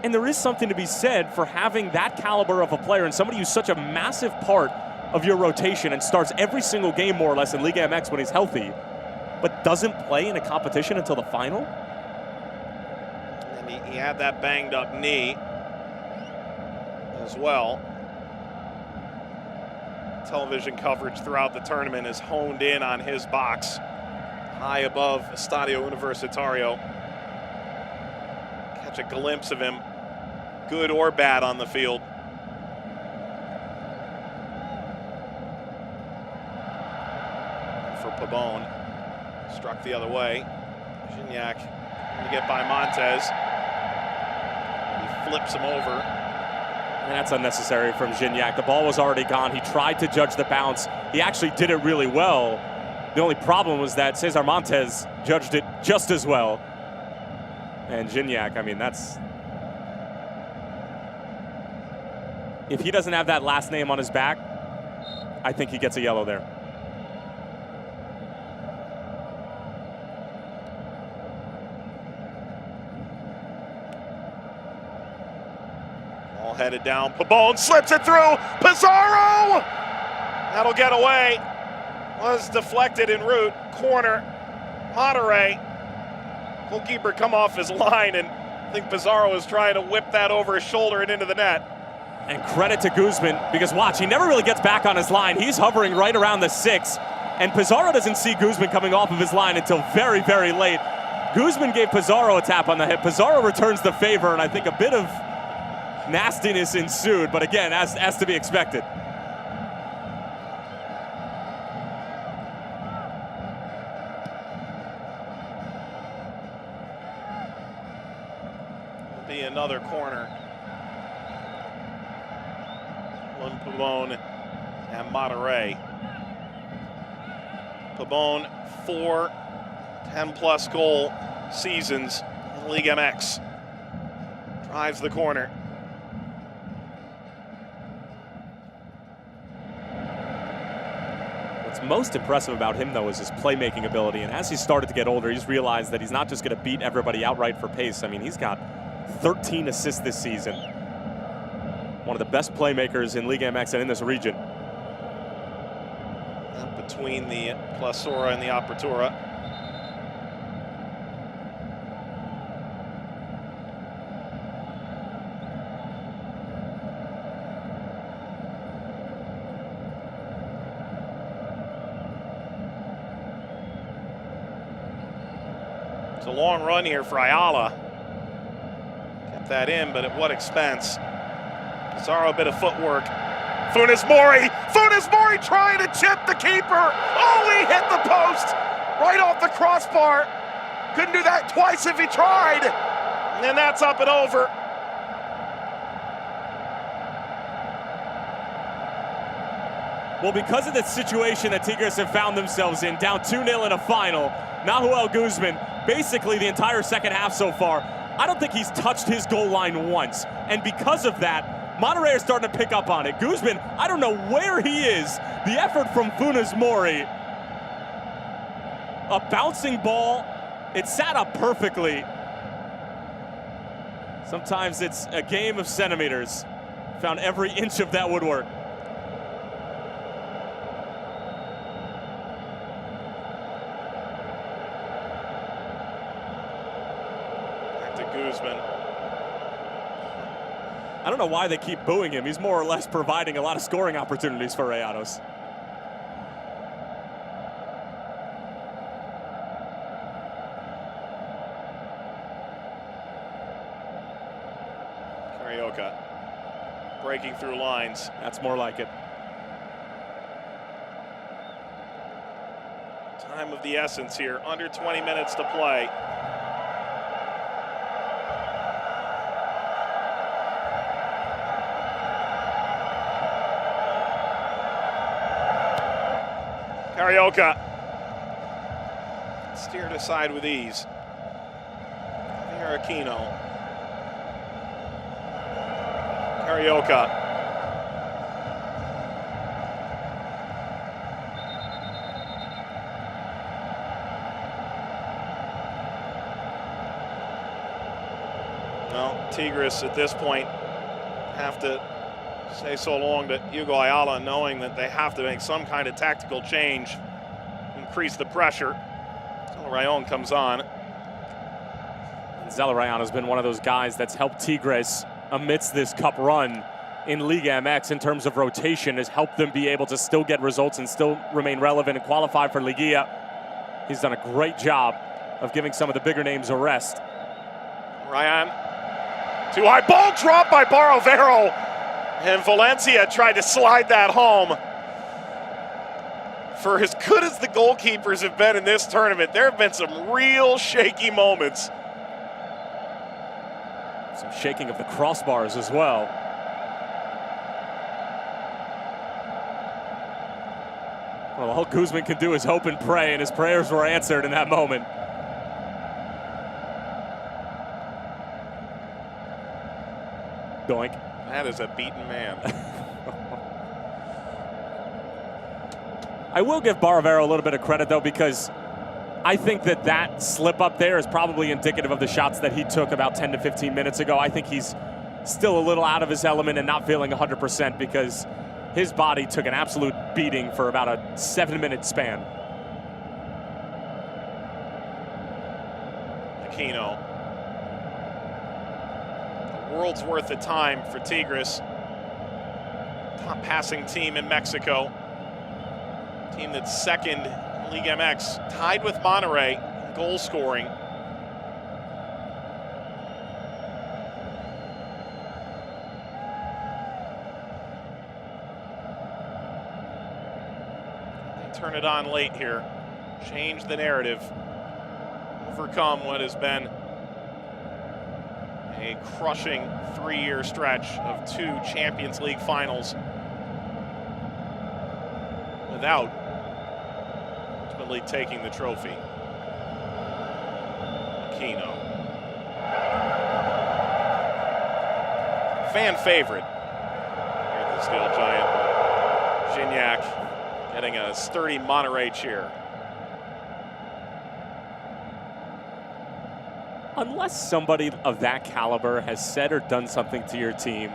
And there is something to be said for having that caliber of a player and somebody who's such a massive part of your rotation and starts every single game more or less in Liga MX when he's healthy, but doesn't play in a competition until the final. And he had that banged up knee as well. Television coverage throughout the tournament is honed in on his box, high above Estadio Universitario. Catch a glimpse of him, good or bad, on the field. For Pabon, struck the other way. Gignac trying to get by Montez. He flips him over. And that's unnecessary from Gignac. The ball was already gone. He tried to judge the bounce. He actually did it really well. The only problem was that Cesar Montes judged it just as well. And Gignac, I mean, that's... If he doesn't have that last name on his back, I think he gets a yellow there. All headed down. Pabon slips it through. Pizarro! That'll get away. Was deflected en route. Corner. Monterrey. Goalkeeper come off his line, and I think Pizarro is trying to whip that over his shoulder and into the net. And credit to Guzman, because watch, he never really gets back on his line. He's hovering right around the 6, and Pizarro doesn't see Guzman coming off of his line until very, very late. Guzman gave Pizarro a tap on the hip. Pizarro returns the favor, and I think a bit of nastiness ensued, but again, as to be expected. Be another corner. Pabon and Monterrey. Pabon, 4 10-plus goal seasons in League MX. Drives the corner. What's most impressive about him, though, is his playmaking ability. And as he started to get older, he's realized that he's not just going to beat everybody outright for pace. I mean, he's got 13 assists this season. One of the best playmakers in Liga MX and in this region. Between the Clausura and the Apertura. It's a long run here for Ayala. Kept that in, but at what expense? Pizarro, a bit of footwork. Funes Mori trying to chip the keeper. Oh, he hit the post right off the crossbar. Couldn't do that twice if he tried. And that's up and over. Well, because of the situation that Tigres have found themselves in, down 2-0 in a final, Nahuel Guzman, basically the entire second half so far, I don't think he's touched his goal line once. And because of that, Monterrey are starting to pick up on it. Guzman, I don't know where he is. The effort from Funes Mori. A bouncing ball. It sat up perfectly. Sometimes it's a game of centimeters. Found every inch of that woodwork. Back to Guzman. I don't know why they keep booing him. He's more or less providing a lot of scoring opportunities for Rayados. Carioca breaking through lines. That's more like it. Time of the essence here. Under 20 minutes to play. Carioca steered aside with ease. Javier Aquino. Carioca. Well, Tigres at this point have to say so long to Hugo Ayala, knowing that they have to make some kind of tactical change, increase the pressure. Zelarayan comes on. Zelarayan has been one of those guys that's helped Tigres amidst this cup run in Liga MX in terms of rotation, has helped them be able to still get results and still remain relevant and qualify for Liguilla. He's done a great job of giving some of the bigger names a rest. Ryan, too high, ball dropped by Barovero. And Valencia tried to slide that home. For as good as the goalkeepers have been in this tournament, there have been some real shaky moments. Some shaking of the crossbars as well. Well, all Guzman can do is hope and pray, and his prayers were answered in that moment. Doink. That is a beaten man. I will give Barovero a little bit of credit, though, because I think that slip up there is probably indicative of the shots that he took about 10 to 15 minutes ago. I think he's still a little out of his element and not feeling 100% because his body took an absolute beating for about a 7-minute span. Aquino. A world's worth of time for Tigres. Top passing team in Mexico. Team that's second in Liga MX, tied with Monterrey in goal scoring. turn it on late here. Change the narrative. Overcome what has been a crushing 3-year stretch of 2 Champions League finals without ultimately taking the trophy. Aquino. Fan favorite here at the Steel Giant. Gignac getting a sturdy Monterrey cheer. Unless somebody of that caliber has said or done something to your team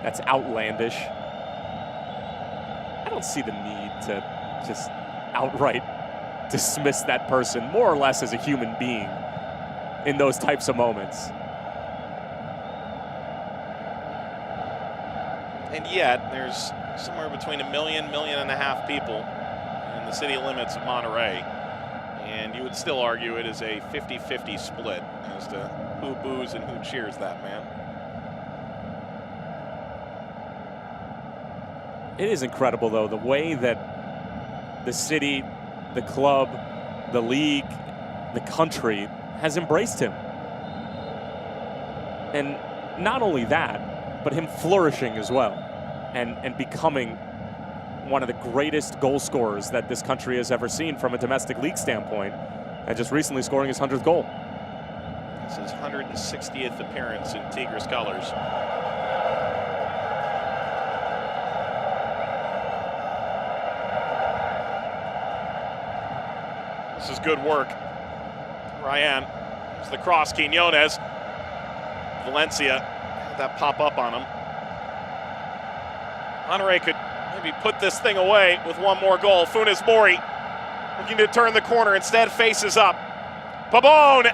that's outlandish, I don't see the need to just outright dismiss that person, more or less as a human being, in those types of moments. And yet, there's somewhere between 1 million, 1.5 million people in the city limits of Monterrey. And you would still argue it is a 50-50 split as to who boos and who cheers that man. It is incredible, though, the way that the city, the club, the league, the country has embraced him. And not only that, but him flourishing as well and becoming one of the greatest goal scorers that this country has ever seen from a domestic league standpoint, and just recently scoring his 100th goal. This is his 160th appearance in Tigres colors. This is good work. Ryan, it's the cross, Quinones. Valencia had that pop up on him. Monterrey could maybe put this thing away with one more goal. Funes Mori looking to turn the corner, instead faces up. Pabon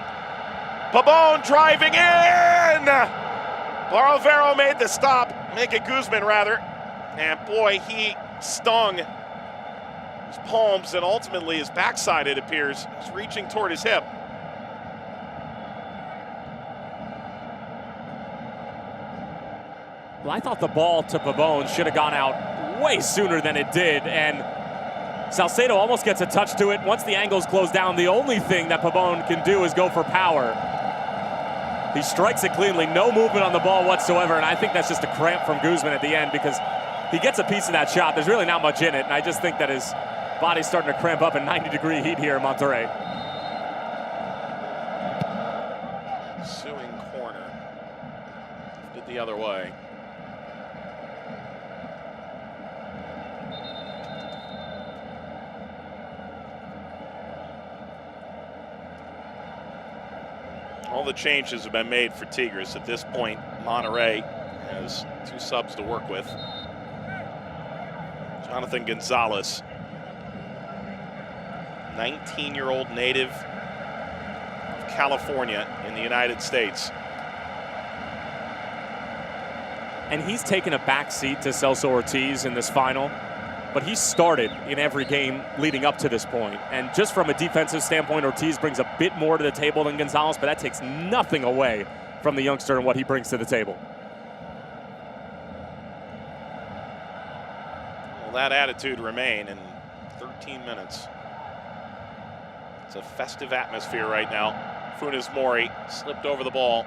driving in! Barovero made the stop, make it Guzman rather. And boy, he stung his palms and ultimately his backside, it appears. He's reaching toward his hip. Well, I thought the ball to Pabon should have gone out way sooner than it did, and Salcedo almost gets a touch to it. Once the angle's closed down, the only thing that Pabon can do is go for power. He strikes it cleanly, no movement on the ball whatsoever, and I think that's just a cramp from Guzman at the end because he gets a piece of that shot. There's really not much in it, and I just think that his body's starting to cramp up in 90-degree heat here in Monterrey. Ensuing corner. Did the other way. All the changes have been made for Tigres. At this point, Monterrey has 2 subs to work with. Jonathan Gonzalez, 19-year-old native of California in the United States. And he's taken a back seat to Celso Ortiz in this final, but he started in every game leading up to this point. And just from a defensive standpoint, Ortiz brings a bit more to the table than Gonzalez, but that takes nothing away from the youngster and what he brings to the table. Will that attitude remain in 13 minutes? It's a festive atmosphere right now. Funes Mori slipped over the ball.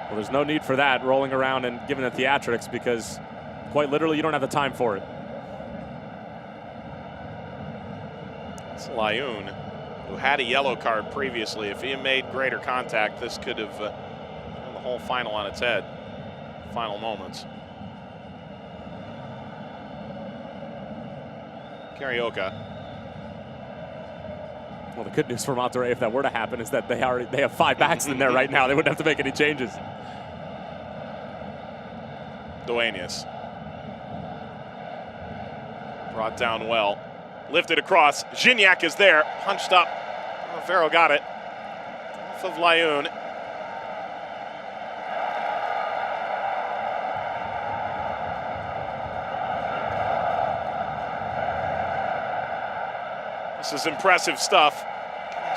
Well, there's no need for that, rolling around and giving the theatrics, because quite literally you don't have the time for it. It's Layun, who had a yellow card previously. If he had made greater contact, this could have turned the whole final on its head. Final moments. Carioca. Well, the good news for Monterrey, if that were to happen, is that they have 5 backs in there right now. They wouldn't have to make any changes. Duenas. Brought down well. Lifted across. Gignac is there. Punched up. Ferro got it. Off of Layun. This is impressive stuff.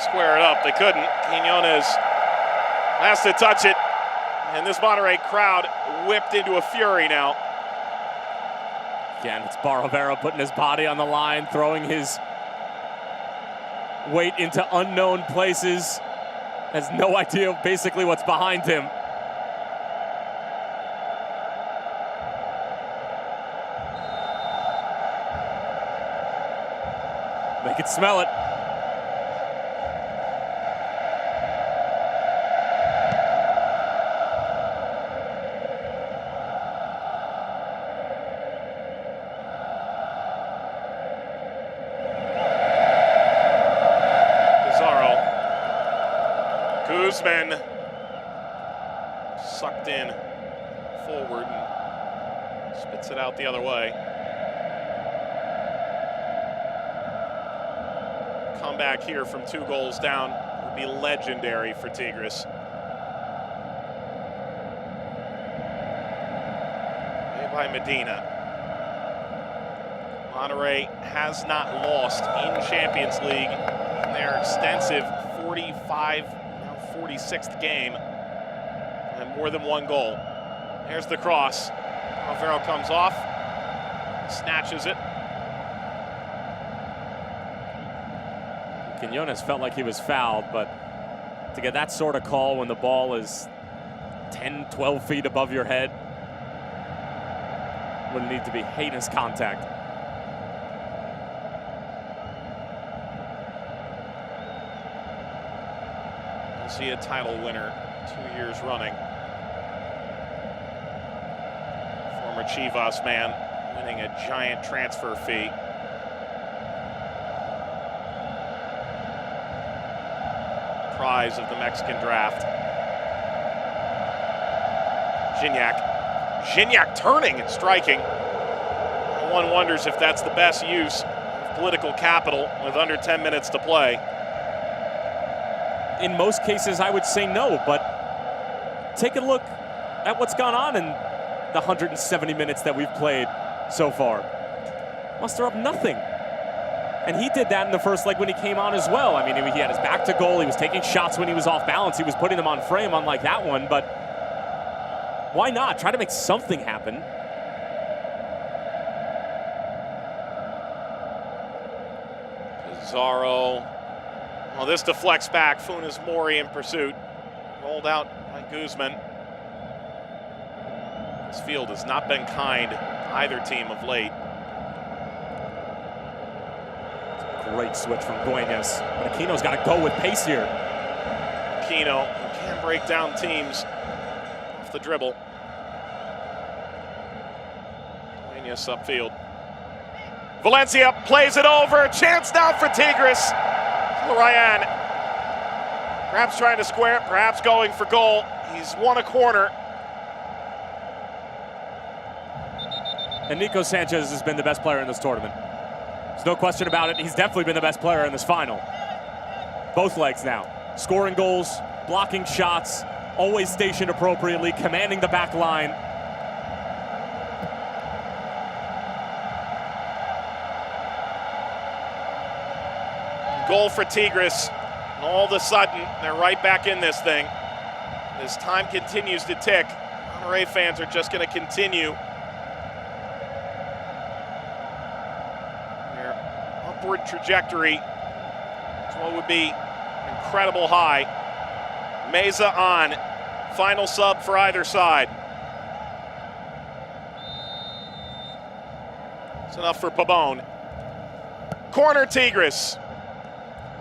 Square it up. They couldn't. Quiñones has to touch it. And this Monterrey crowd whipped into a fury now. Again, it's Barovero putting his body on the line, throwing his weight into unknown places. Has no idea basically what's behind him. They could smell it. Guzman sucked in forward and spits it out the other way. Comeback here from 2 goals down would be legendary for Tigres. Made by Medina. Monterrey has not lost in Champions League in their extensive 46th game, and more than 1 goal. Here's the cross. Alvaro comes off, snatches it. Quiñones felt like he was fouled, but to get that sort of call when the ball is 10, 12 feet above your head would need to be heinous contact. See a title winner 2 years running. Former Chivas man winning a giant transfer fee. Prize of the Mexican draft. Gignac turning and striking. One wonders if that's the best use of political capital with under 10 minutes to play. In most cases, I would say no, but take a look at what's gone on in the 170 minutes that we've played so far. Muster up nothing. And he did that in the first leg when he came on as well. I mean, he had his back to goal. He was taking shots when he was off balance. He was putting them on frame, unlike that one. But why not? Try to make something happen. Pizarro. Well, this deflects back. Funes Mori in pursuit. Rolled out by Guzman. This field has not been kind to either team of late. Great switch from Duenas. But Aquino's got to go with pace here. Aquino can break down teams off the dribble. Duenas upfield. Valencia plays it over. Chance now for Tigres. Ryan, perhaps trying to square it, perhaps going for goal. He's won a corner. And Nico Sanchez has been the best player in this tournament. There's no question about it. He's definitely been the best player in this final. Both legs now. Scoring goals, blocking shots, always stationed appropriately, commanding the back line. Goal for Tigres, and all of a sudden, they're right back in this thing. As time continues to tick, Monterrey fans are just going to continue their upward trajectory to what would be an incredible high. Meza on, final sub for either side. It's enough for Pabon. Corner Tigres.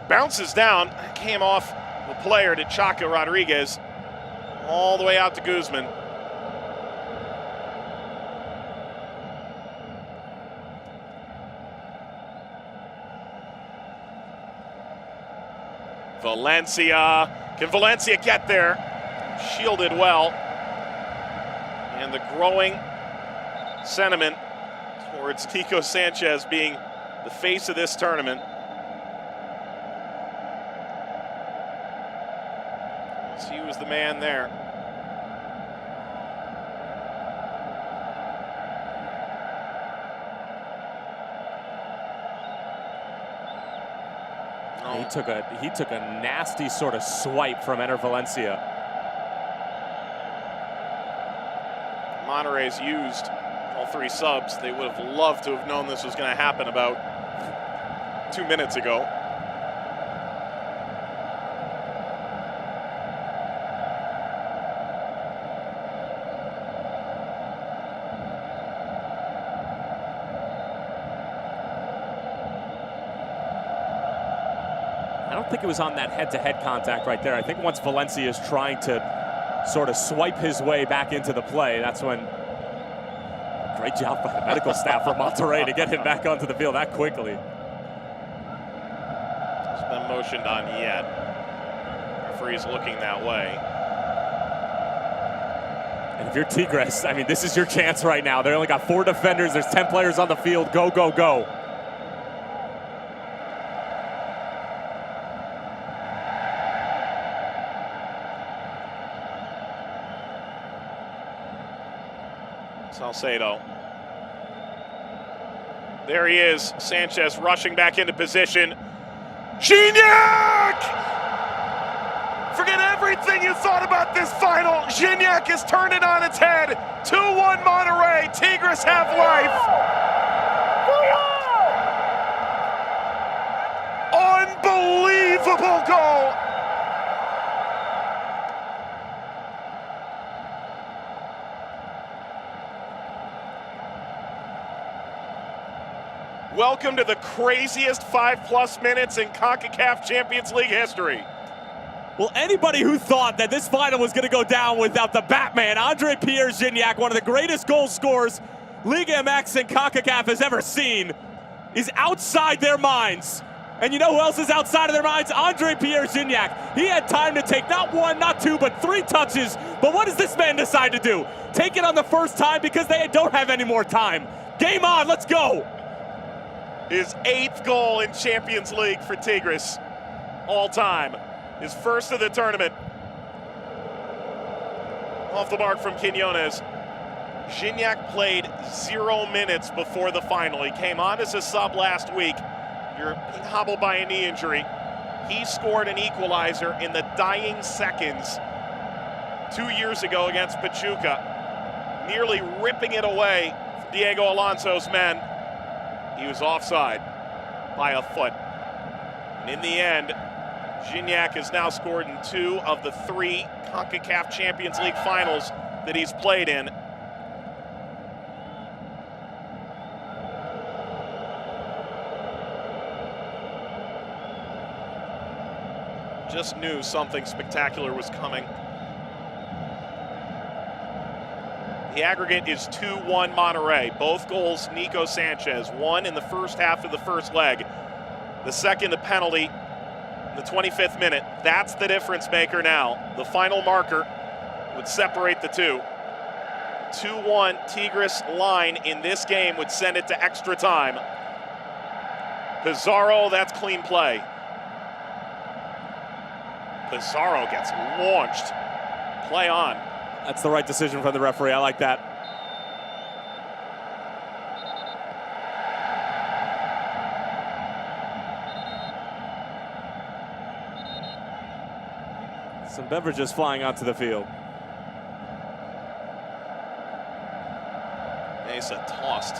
Bounces down, came off the player to Chaco Rodriguez, all the way out to Guzman. Valencia, can Valencia get there? Shielded well. And the growing sentiment towards Nico Sanchez being the face of this tournament. He was the man there. Oh. He took a nasty sort of swipe from Ener Valencia. Monterrey's used all 3 subs. They would have loved to have known this was going to happen about 2 minutes ago. I don't think it was on that head-to-head contact right there. I think once Valencia is trying to sort of swipe his way back into the play, that's when, great job by the medical staff from Monterrey to get him back onto the field that quickly. Hasn't been motioned on yet. Referee's looking that way. And if you're Tigres, I mean, this is your chance right now. They only got 4 defenders. There's 10 players on the field. Go, go, go. Salcedo. There he is. Sanchez rushing back into position. Gignac! Forget everything you thought about this final. Gignac has turned it on its head. 2-1 Monterrey. Tigres have life. Unbelievable goal. Welcome to the craziest 5+ minutes in Concacaf Champions League history. Well, anybody who thought that this final was going to go down without the Batman, Andre-Pierre Gignac, one of the greatest goal scorers Liga MX and Concacaf has ever seen, is outside their minds. And you know who else is outside of their minds? Andre-Pierre Gignac. He had time to take not 1, not 2, but 3 touches. But what does this man decide to do? Take it on the first time because they don't have any more time. Game on, let's go. His 8th goal in Champions League for Tigres all time. His first of the tournament. Off the mark from Quiñones. Gignac played 0 minutes before the final. He came on as a sub last week. You're being hobbled by a knee injury. He scored an equalizer in the dying seconds 2 years ago against Pachuca, nearly ripping it away from Diego Alonso's men. He was offside by a foot. And in the end, Gignac has now scored in 2 of the 3 CONCACAF Champions League finals that he's played in. Just knew something spectacular was coming. The aggregate is 2-1 Monterrey. Both goals, Nico Sanchez. One in the first half of the first leg. The second, a penalty in the 25th minute. That's the difference maker now. The final marker would separate the two. 2-1 Tigres line in this game would send it to extra time. Pizarro, that's clean play. Pizarro gets launched. Play on. That's the right decision from the referee. I like that. Some beverages flying onto the field. Mesa tossed.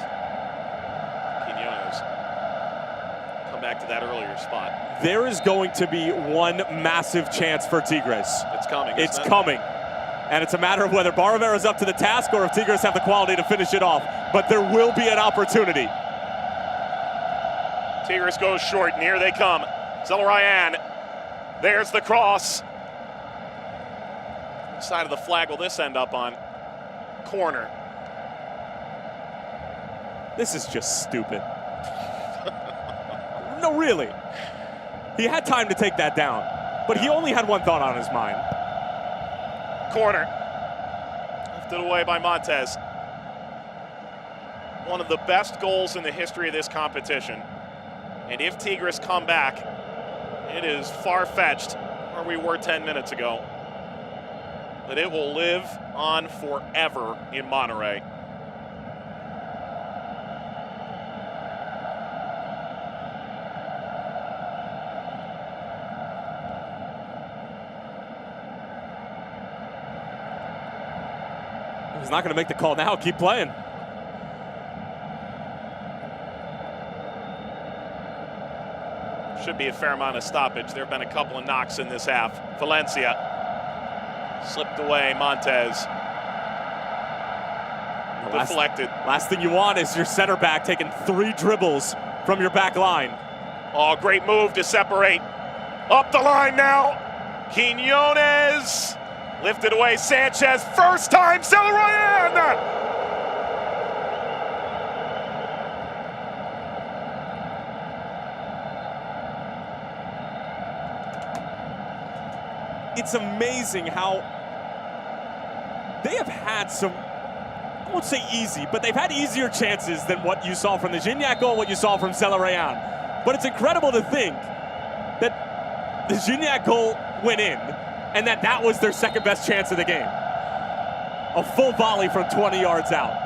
Quiñones. Come back to that earlier spot. There is going to be one massive chance for Tigres. It's coming. It's coming. And it's a matter of whether Barrivera's up to the task or if Tigres have the quality to finish it off. But there will be an opportunity. Tigres goes short, and here they come. Zelarayan. There's the cross. Which side of the flag will this end up on? Corner. This is just stupid. No, really. He had time to take that down, but he only had one thought on his mind. Corner. Lifted away by Montes. One of the best goals in the history of this competition. And if Tigres come back, it is far-fetched where we were 10 minutes ago. But it will live on forever in Monterrey. He's not going to make the call now. Keep playing. Should be a fair amount of stoppage. There have been a couple of knocks in this half. Valencia slipped away. Montez deflected. Last thing you want is your center back taking 3 dribbles from your back line. Oh, great move to separate. Up the line now. Quiñones lifted away. Sanchez, first time, Celarayán. It's amazing how they have had some, I won't say easy, but they've had easier chances than what you saw from the Gignac goal and what you saw from Celarayán. But it's incredible to think that the Gignac goal went in and that was their second best chance of the game. A full volley from 20 yards out.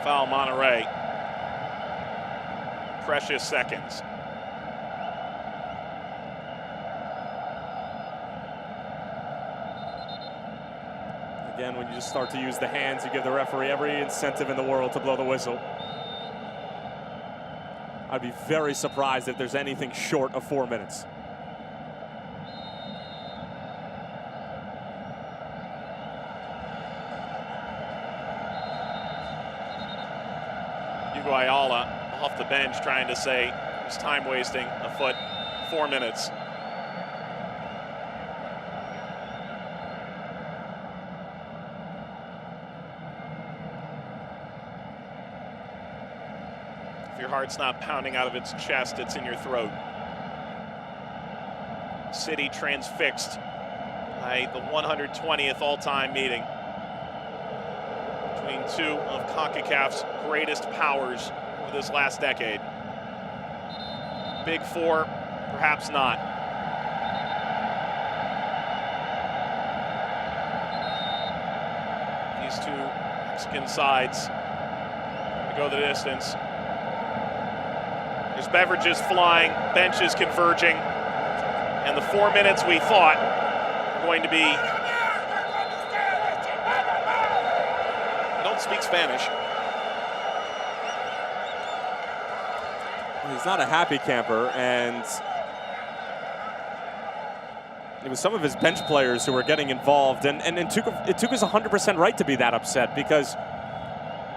Foul Monterrey. Precious seconds. Again, when you just start to use the hands, you give the referee every incentive in the world to blow the whistle. I'd be very surprised if there's anything short of 4 minutes. Ayala off the bench trying to say it's time wasting a foot. 4 minutes. If your heart's not pounding out of its chest, it's in your throat. City transfixed by the 120th all-time meeting between two of CONCACAF's greatest powers over this last decade. Big Four, perhaps not. These two Mexican sides go the distance. There's beverages flying, benches converging, and the 4 minutes we thought were going to be. I don't speak Spanish. He's not a happy camper, and it was some of his bench players who were getting involved, and it took us 100% right to be that upset, because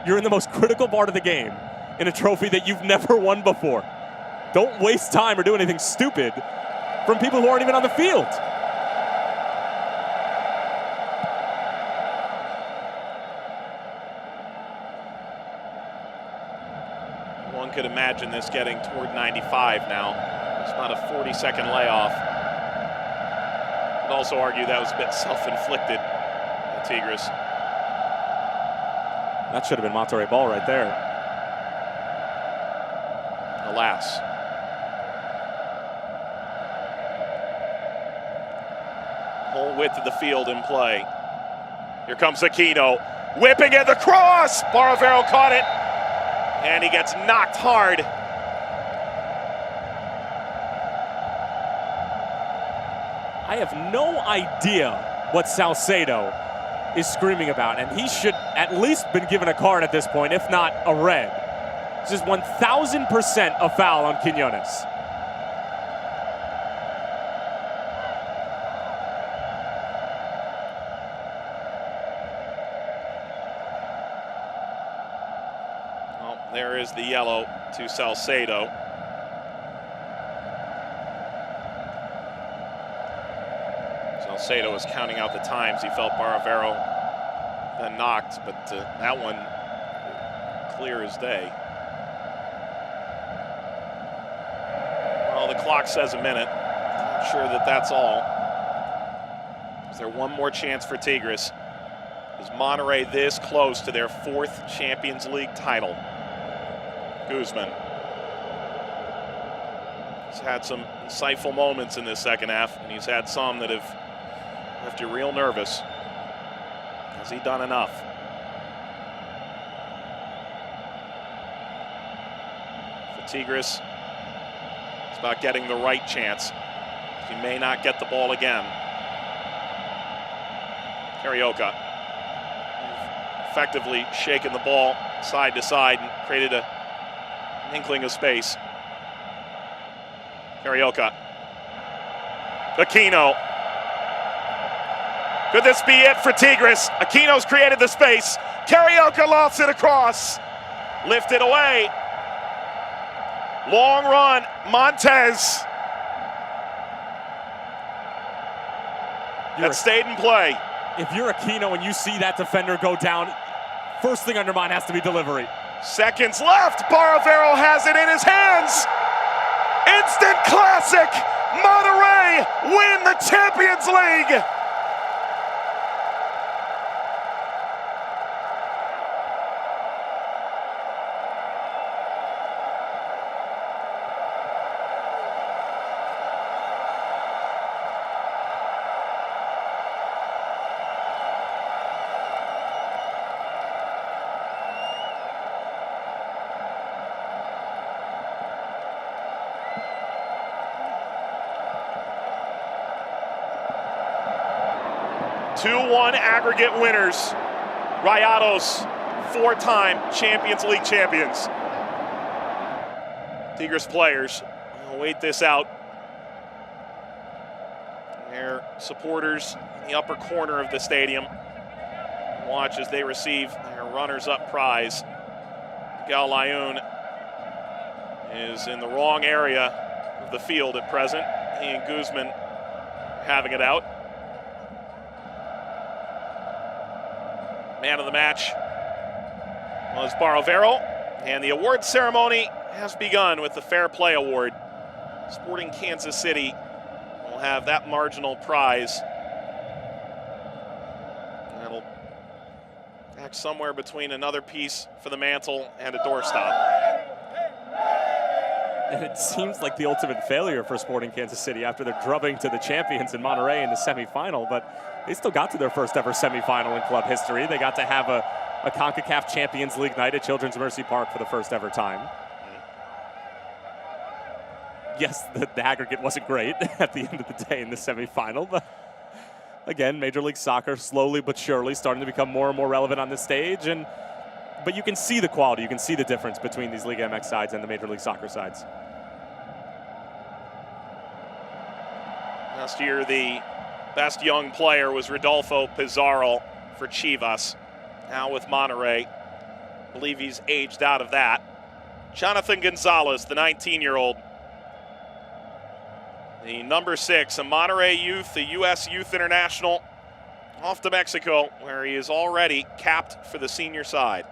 you're in the most critical part of the game in a trophy that you've never won before. Don't waste time or do anything stupid from people who aren't even on the field. One could imagine this getting toward 95 now. It's about a 40-second layoff. Could also argue that was a bit self-inflicted by Tigres. That should have been Monterrey ball right there. Alas. Whole width of the field in play. Here comes Aquino, whipping at the cross. Baravero caught it, and he gets knocked hard. I have no idea what Salcedo is screaming about, and he should at least been given a card at this point, if not a red. This is 1,000% a foul on Quiñones. Well, there is the yellow to Salcedo. Salcedo was counting out the times he felt Baravero been knocked, but that one clear as day. Well, the clock says a minute. Not sure that that's all. Is there one more chance for Tigres? Is Monterrey this close to their 4th Champions League title? Guzman has had some insightful moments in this second half, and he's had some that have left you real nervous. Has he done enough? Tigres, it's about getting the right chance. He may not get the ball again. Carioca, effectively shaken the ball side to side and created an inkling of space. Carioca. Aquino. Could this be it for Tigres? Aquino's created the space. Carioca lofts it across. Lifted away. Long run. Montez. That stayed in play. If you're Aquino and you see that defender go down, first thing on your mind has to be delivery. Seconds left. Barovero has it in his hands. Instant classic. Monterrey win the Champions League. Two-1 aggregate winners. Rayados, four-time Champions League champions. Tigres players will wait this out. Their supporters in the upper corner of the stadium watch as they receive their runners-up prize. Miguel Layun is in the wrong area of the field at present. He and Guzman having it out. Man of the match was Barovero, and the award ceremony has begun with the Fair Play Award. Sporting Kansas City will have that marginal prize. That'll act somewhere between another piece for the mantle and a doorstop. And it seems like the ultimate failure for Sporting Kansas City after their drubbing to the champions in Monterrey in the semifinal, but they still got to their first ever semifinal in club history. They got to have a Concacaf Champions League night at Children's Mercy Park for the first ever time. Yes, the aggregate wasn't great at the end of the day in the semifinal, but again, Major League Soccer slowly but surely starting to become more and more relevant on the stage. But you can see the quality, you can see the difference between these Liga MX sides and the Major League Soccer sides. Last year, the best young player was Rodolfo Pizarro for Chivas. Now with Monterrey, I believe he's aged out of that. Jonathan Gonzalez, the 19-year-old. The number 6, a Monterrey youth, the U.S. Youth International, off to Mexico, where he is already capped for the senior side.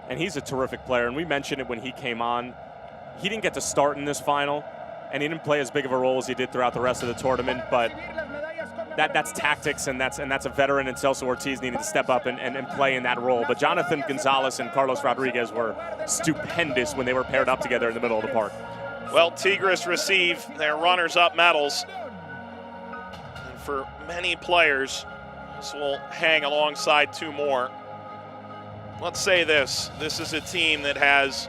And he's a terrific player, and we mentioned it when he came on. He didn't get to start in this final, and he didn't play as big of a role as he did throughout the rest of the tournament, but that's tactics, and that's a veteran, and Celso Ortiz needed to step up and play in that role. But Jonathan Gonzalez and Carlos Rodriguez were stupendous when they were paired up together in the middle of the park. Well, Tigres receive their runners-up medals. And for many players, this will hang alongside two more. Let's say this is a team that has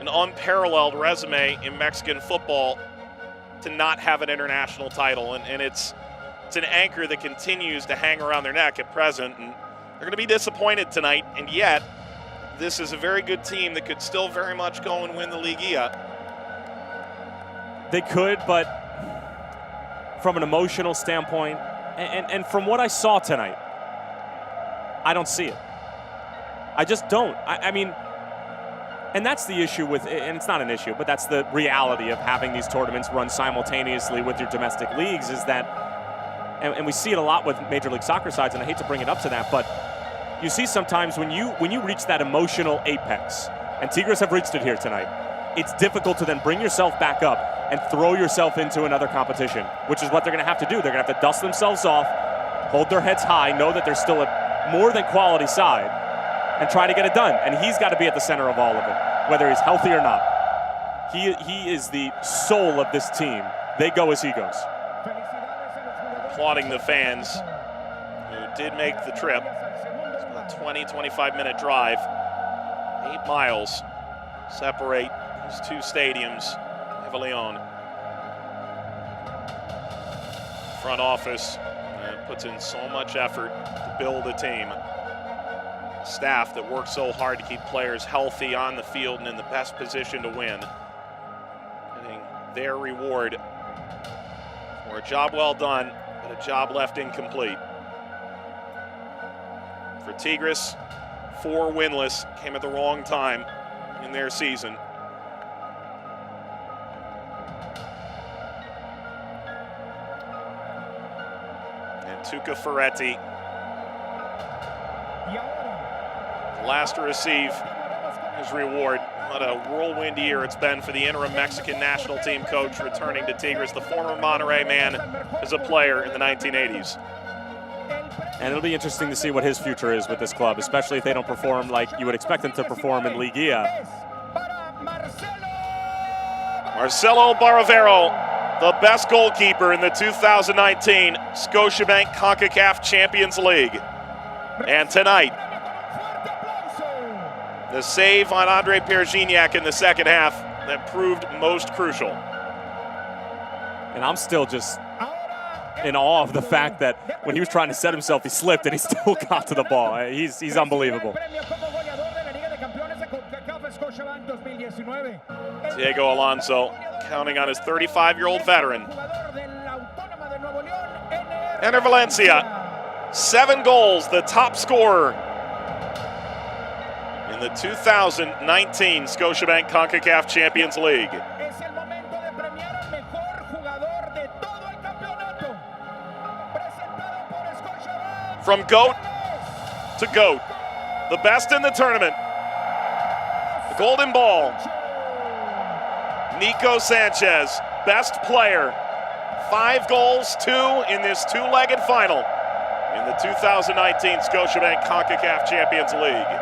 an unparalleled resume in Mexican football to not have an international title, and it's an anchor that continues to hang around their neck at present, and they're going to be disappointed tonight, and yet this is a very good team that could still very much go and win the Liguilla. They could, but from an emotional standpoint, and from what I saw tonight, I don't see it. I just don't. I mean, and that's the issue with, and it's not an issue, but that's the reality of having these tournaments run simultaneously with your domestic leagues is that, and we see it a lot with Major League Soccer sides, and I hate to bring it up to that, but you see sometimes when you reach that emotional apex, and Tigres have reached it here tonight, it's difficult to then bring yourself back up and throw yourself into another competition, which is what they're going to have to do. They're going to have to dust themselves off, hold their heads high, know that they're still a more than quality side, and try to get it done. And he's got to be at the center of all of it, whether he's healthy or not. He is the soul of this team. They go as he goes. Applauding the fans who did make the trip. It's about a 20, 25-minute drive. 8 miles separate Those two stadiums, heavily owned. Front office puts in so much effort to build a team. Staff that works so hard to keep players healthy on the field and in the best position to win. Getting their reward for a job well done, but a job left incomplete. For Tigres, 4 winless came at the wrong time in their season. And Tuca Ferretti, last to receive his reward. What a whirlwind year it's been for the interim Mexican national team coach returning to Tigres, the former Monterrey man as a player in the 1980s. And it'll be interesting to see what his future is with this club, especially if they don't perform like you would expect them to perform in Liguilla. Marcelo Barovero, the best goalkeeper in the 2019 Scotiabank Concacaf Champions League. And tonight, the save on Andre Pierre-Gignac in the second half that proved most crucial. And I'm still just in awe of the fact that when he was trying to set himself, he slipped and he still got to the ball. He's unbelievable. Diego Alonso counting on his 35-year-old veteran. Enter Valencia, 7 goals, the top scorer in the 2019 Scotiabank Concacaf Champions League. From GOAT to GOAT, the best in the tournament, the golden ball, Nico Sanchez, best player, 5 goals, 2 in this 2-legged final in the 2019 Scotiabank Concacaf Champions League.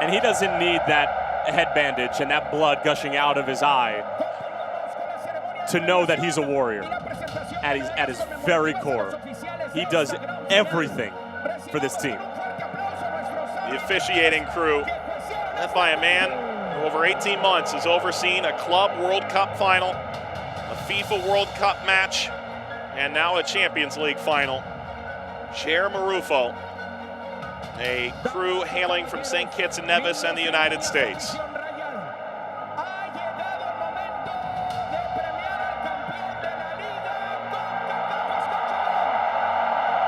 And he doesn't need that head bandage and that blood gushing out of his eye to know that he's a warrior. At his very core, he does everything for this team. The officiating crew, led by a man who over 18 months has overseen a Club World Cup final, a FIFA World Cup match, and now a Champions League final. Cher Marufo, a crew hailing from St. Kitts and Nevis and the United States.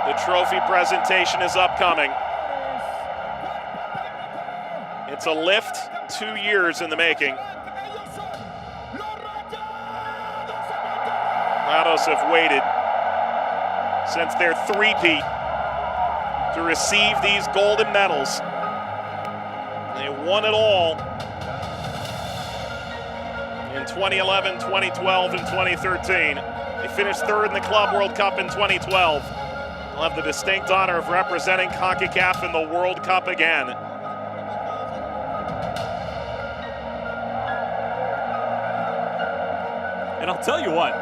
The trophy presentation is upcoming. It's a lift, 2 years in the making. Rayados have waited since their three-peat to receive these golden medals. They won it all in 2011, 2012, and 2013. They finished 3rd in the Club World Cup in 2012. They'll have the distinct honor of representing CONCACAF in the World Cup again. And I'll tell you what,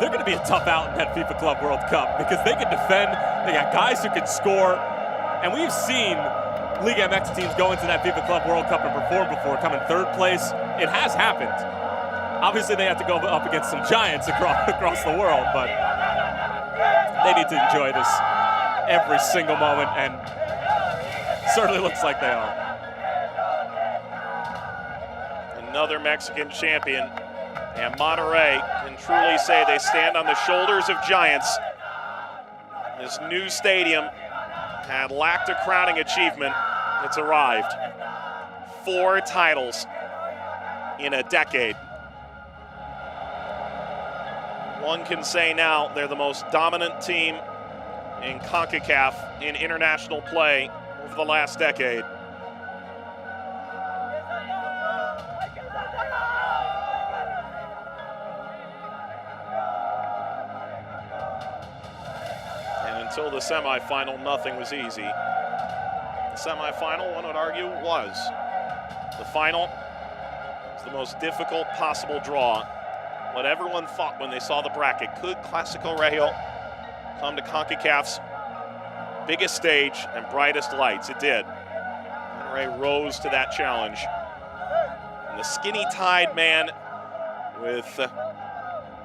they're going to be a tough out in that FIFA Club World Cup because they can defend, they got guys who can score, and we've seen Liga MX teams go into that FIFA Club World Cup and perform before, come in 3rd place. It has happened. Obviously, they have to go up against some giants across the world, but they need to enjoy this every single moment, and certainly looks like they are. Another Mexican champion, and Monterrey can truly say they stand on the shoulders of giants. This new stadium had lacked a crowning achievement. It's arrived. 4 titles in a decade. One can say now they're the most dominant team in CONCACAF in international play over the last decade. And until the semifinal, nothing was easy. The semifinal, one would argue, was. The final was the most difficult possible draw. What everyone thought when they saw the bracket, could Clásico Regio come to CONCACAF's biggest stage and brightest lights? It did. Monterrey rose to that challenge. And the skinny-tied man with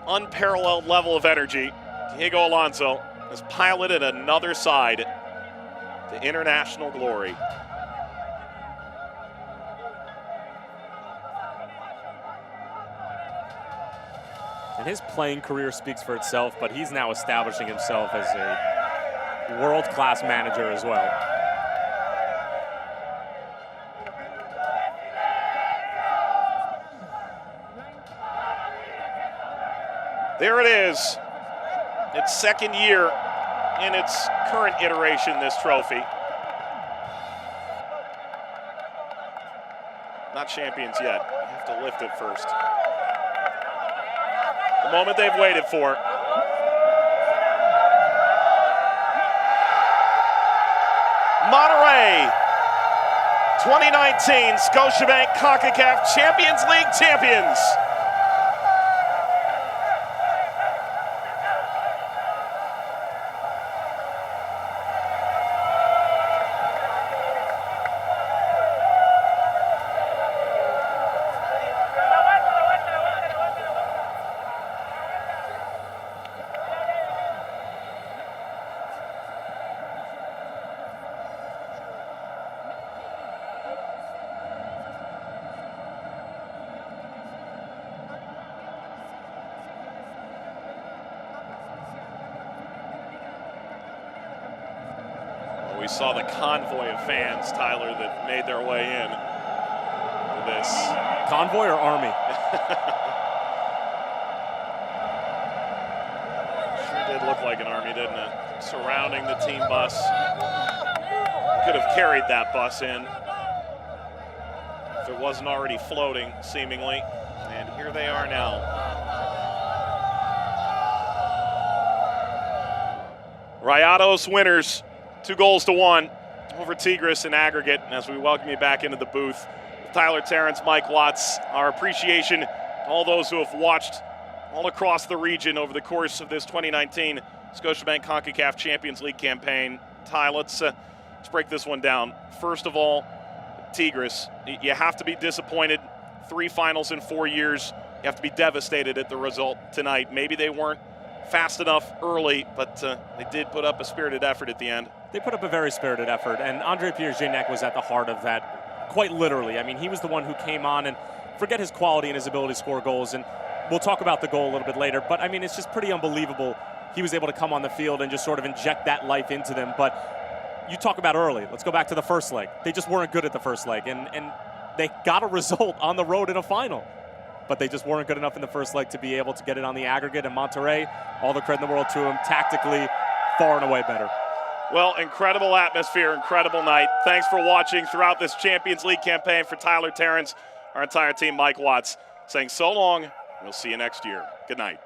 unparalleled level of energy, Diego Alonso, has piloted another side to international glory. And his playing career speaks for itself, but he's now establishing himself as a world-class manager as well. There it is. Its second year in its current iteration, this trophy. Not champions yet. You have to lift it first. The moment they've waited for. Monterrey, 2019 Scotiabank Concacaf Champions League champions. We saw the convoy of fans, Tyler, that made their way in to this. Convoy or army? Sure did look like an army, didn't it? Surrounding the team bus. Could have carried that bus in if it wasn't already floating, seemingly. And here they are now. Rayados winners. 2-1 over Tigres in aggregate. And as we welcome you back into the booth, Tyler Terrence, Mike Watts, our appreciation to all those who have watched all across the region over the course of this 2019 Scotiabank Concacaf Champions League campaign. Ty, let's break this one down. First of all, Tigres, you have to be disappointed. 3 finals in 4 years. You have to be devastated at the result tonight. Maybe they weren't fast enough early, but they did put up a spirited effort at the end. They put up a very spirited effort, and Andre Pierre-Gignac was at the heart of that, quite literally. I mean, he was the one who came on, and forget his quality and his ability to score goals, and we'll talk about the goal a little bit later, but I mean, it's just pretty unbelievable he was able to come on the field and just sort of inject that life into them. But you talk about early. Let's go back to the first leg. They just weren't good at the first leg, and they got a result on the road in a final. But they just weren't good enough in the first leg to be able to get it on the aggregate. And Monterrey, all the credit in the world to them, tactically far and away better. Well, incredible atmosphere, incredible night. Thanks for watching throughout this Champions League campaign. For Tyler Terrence, our entire team, Mike Watts, saying so long, and we'll see you next year. Good night.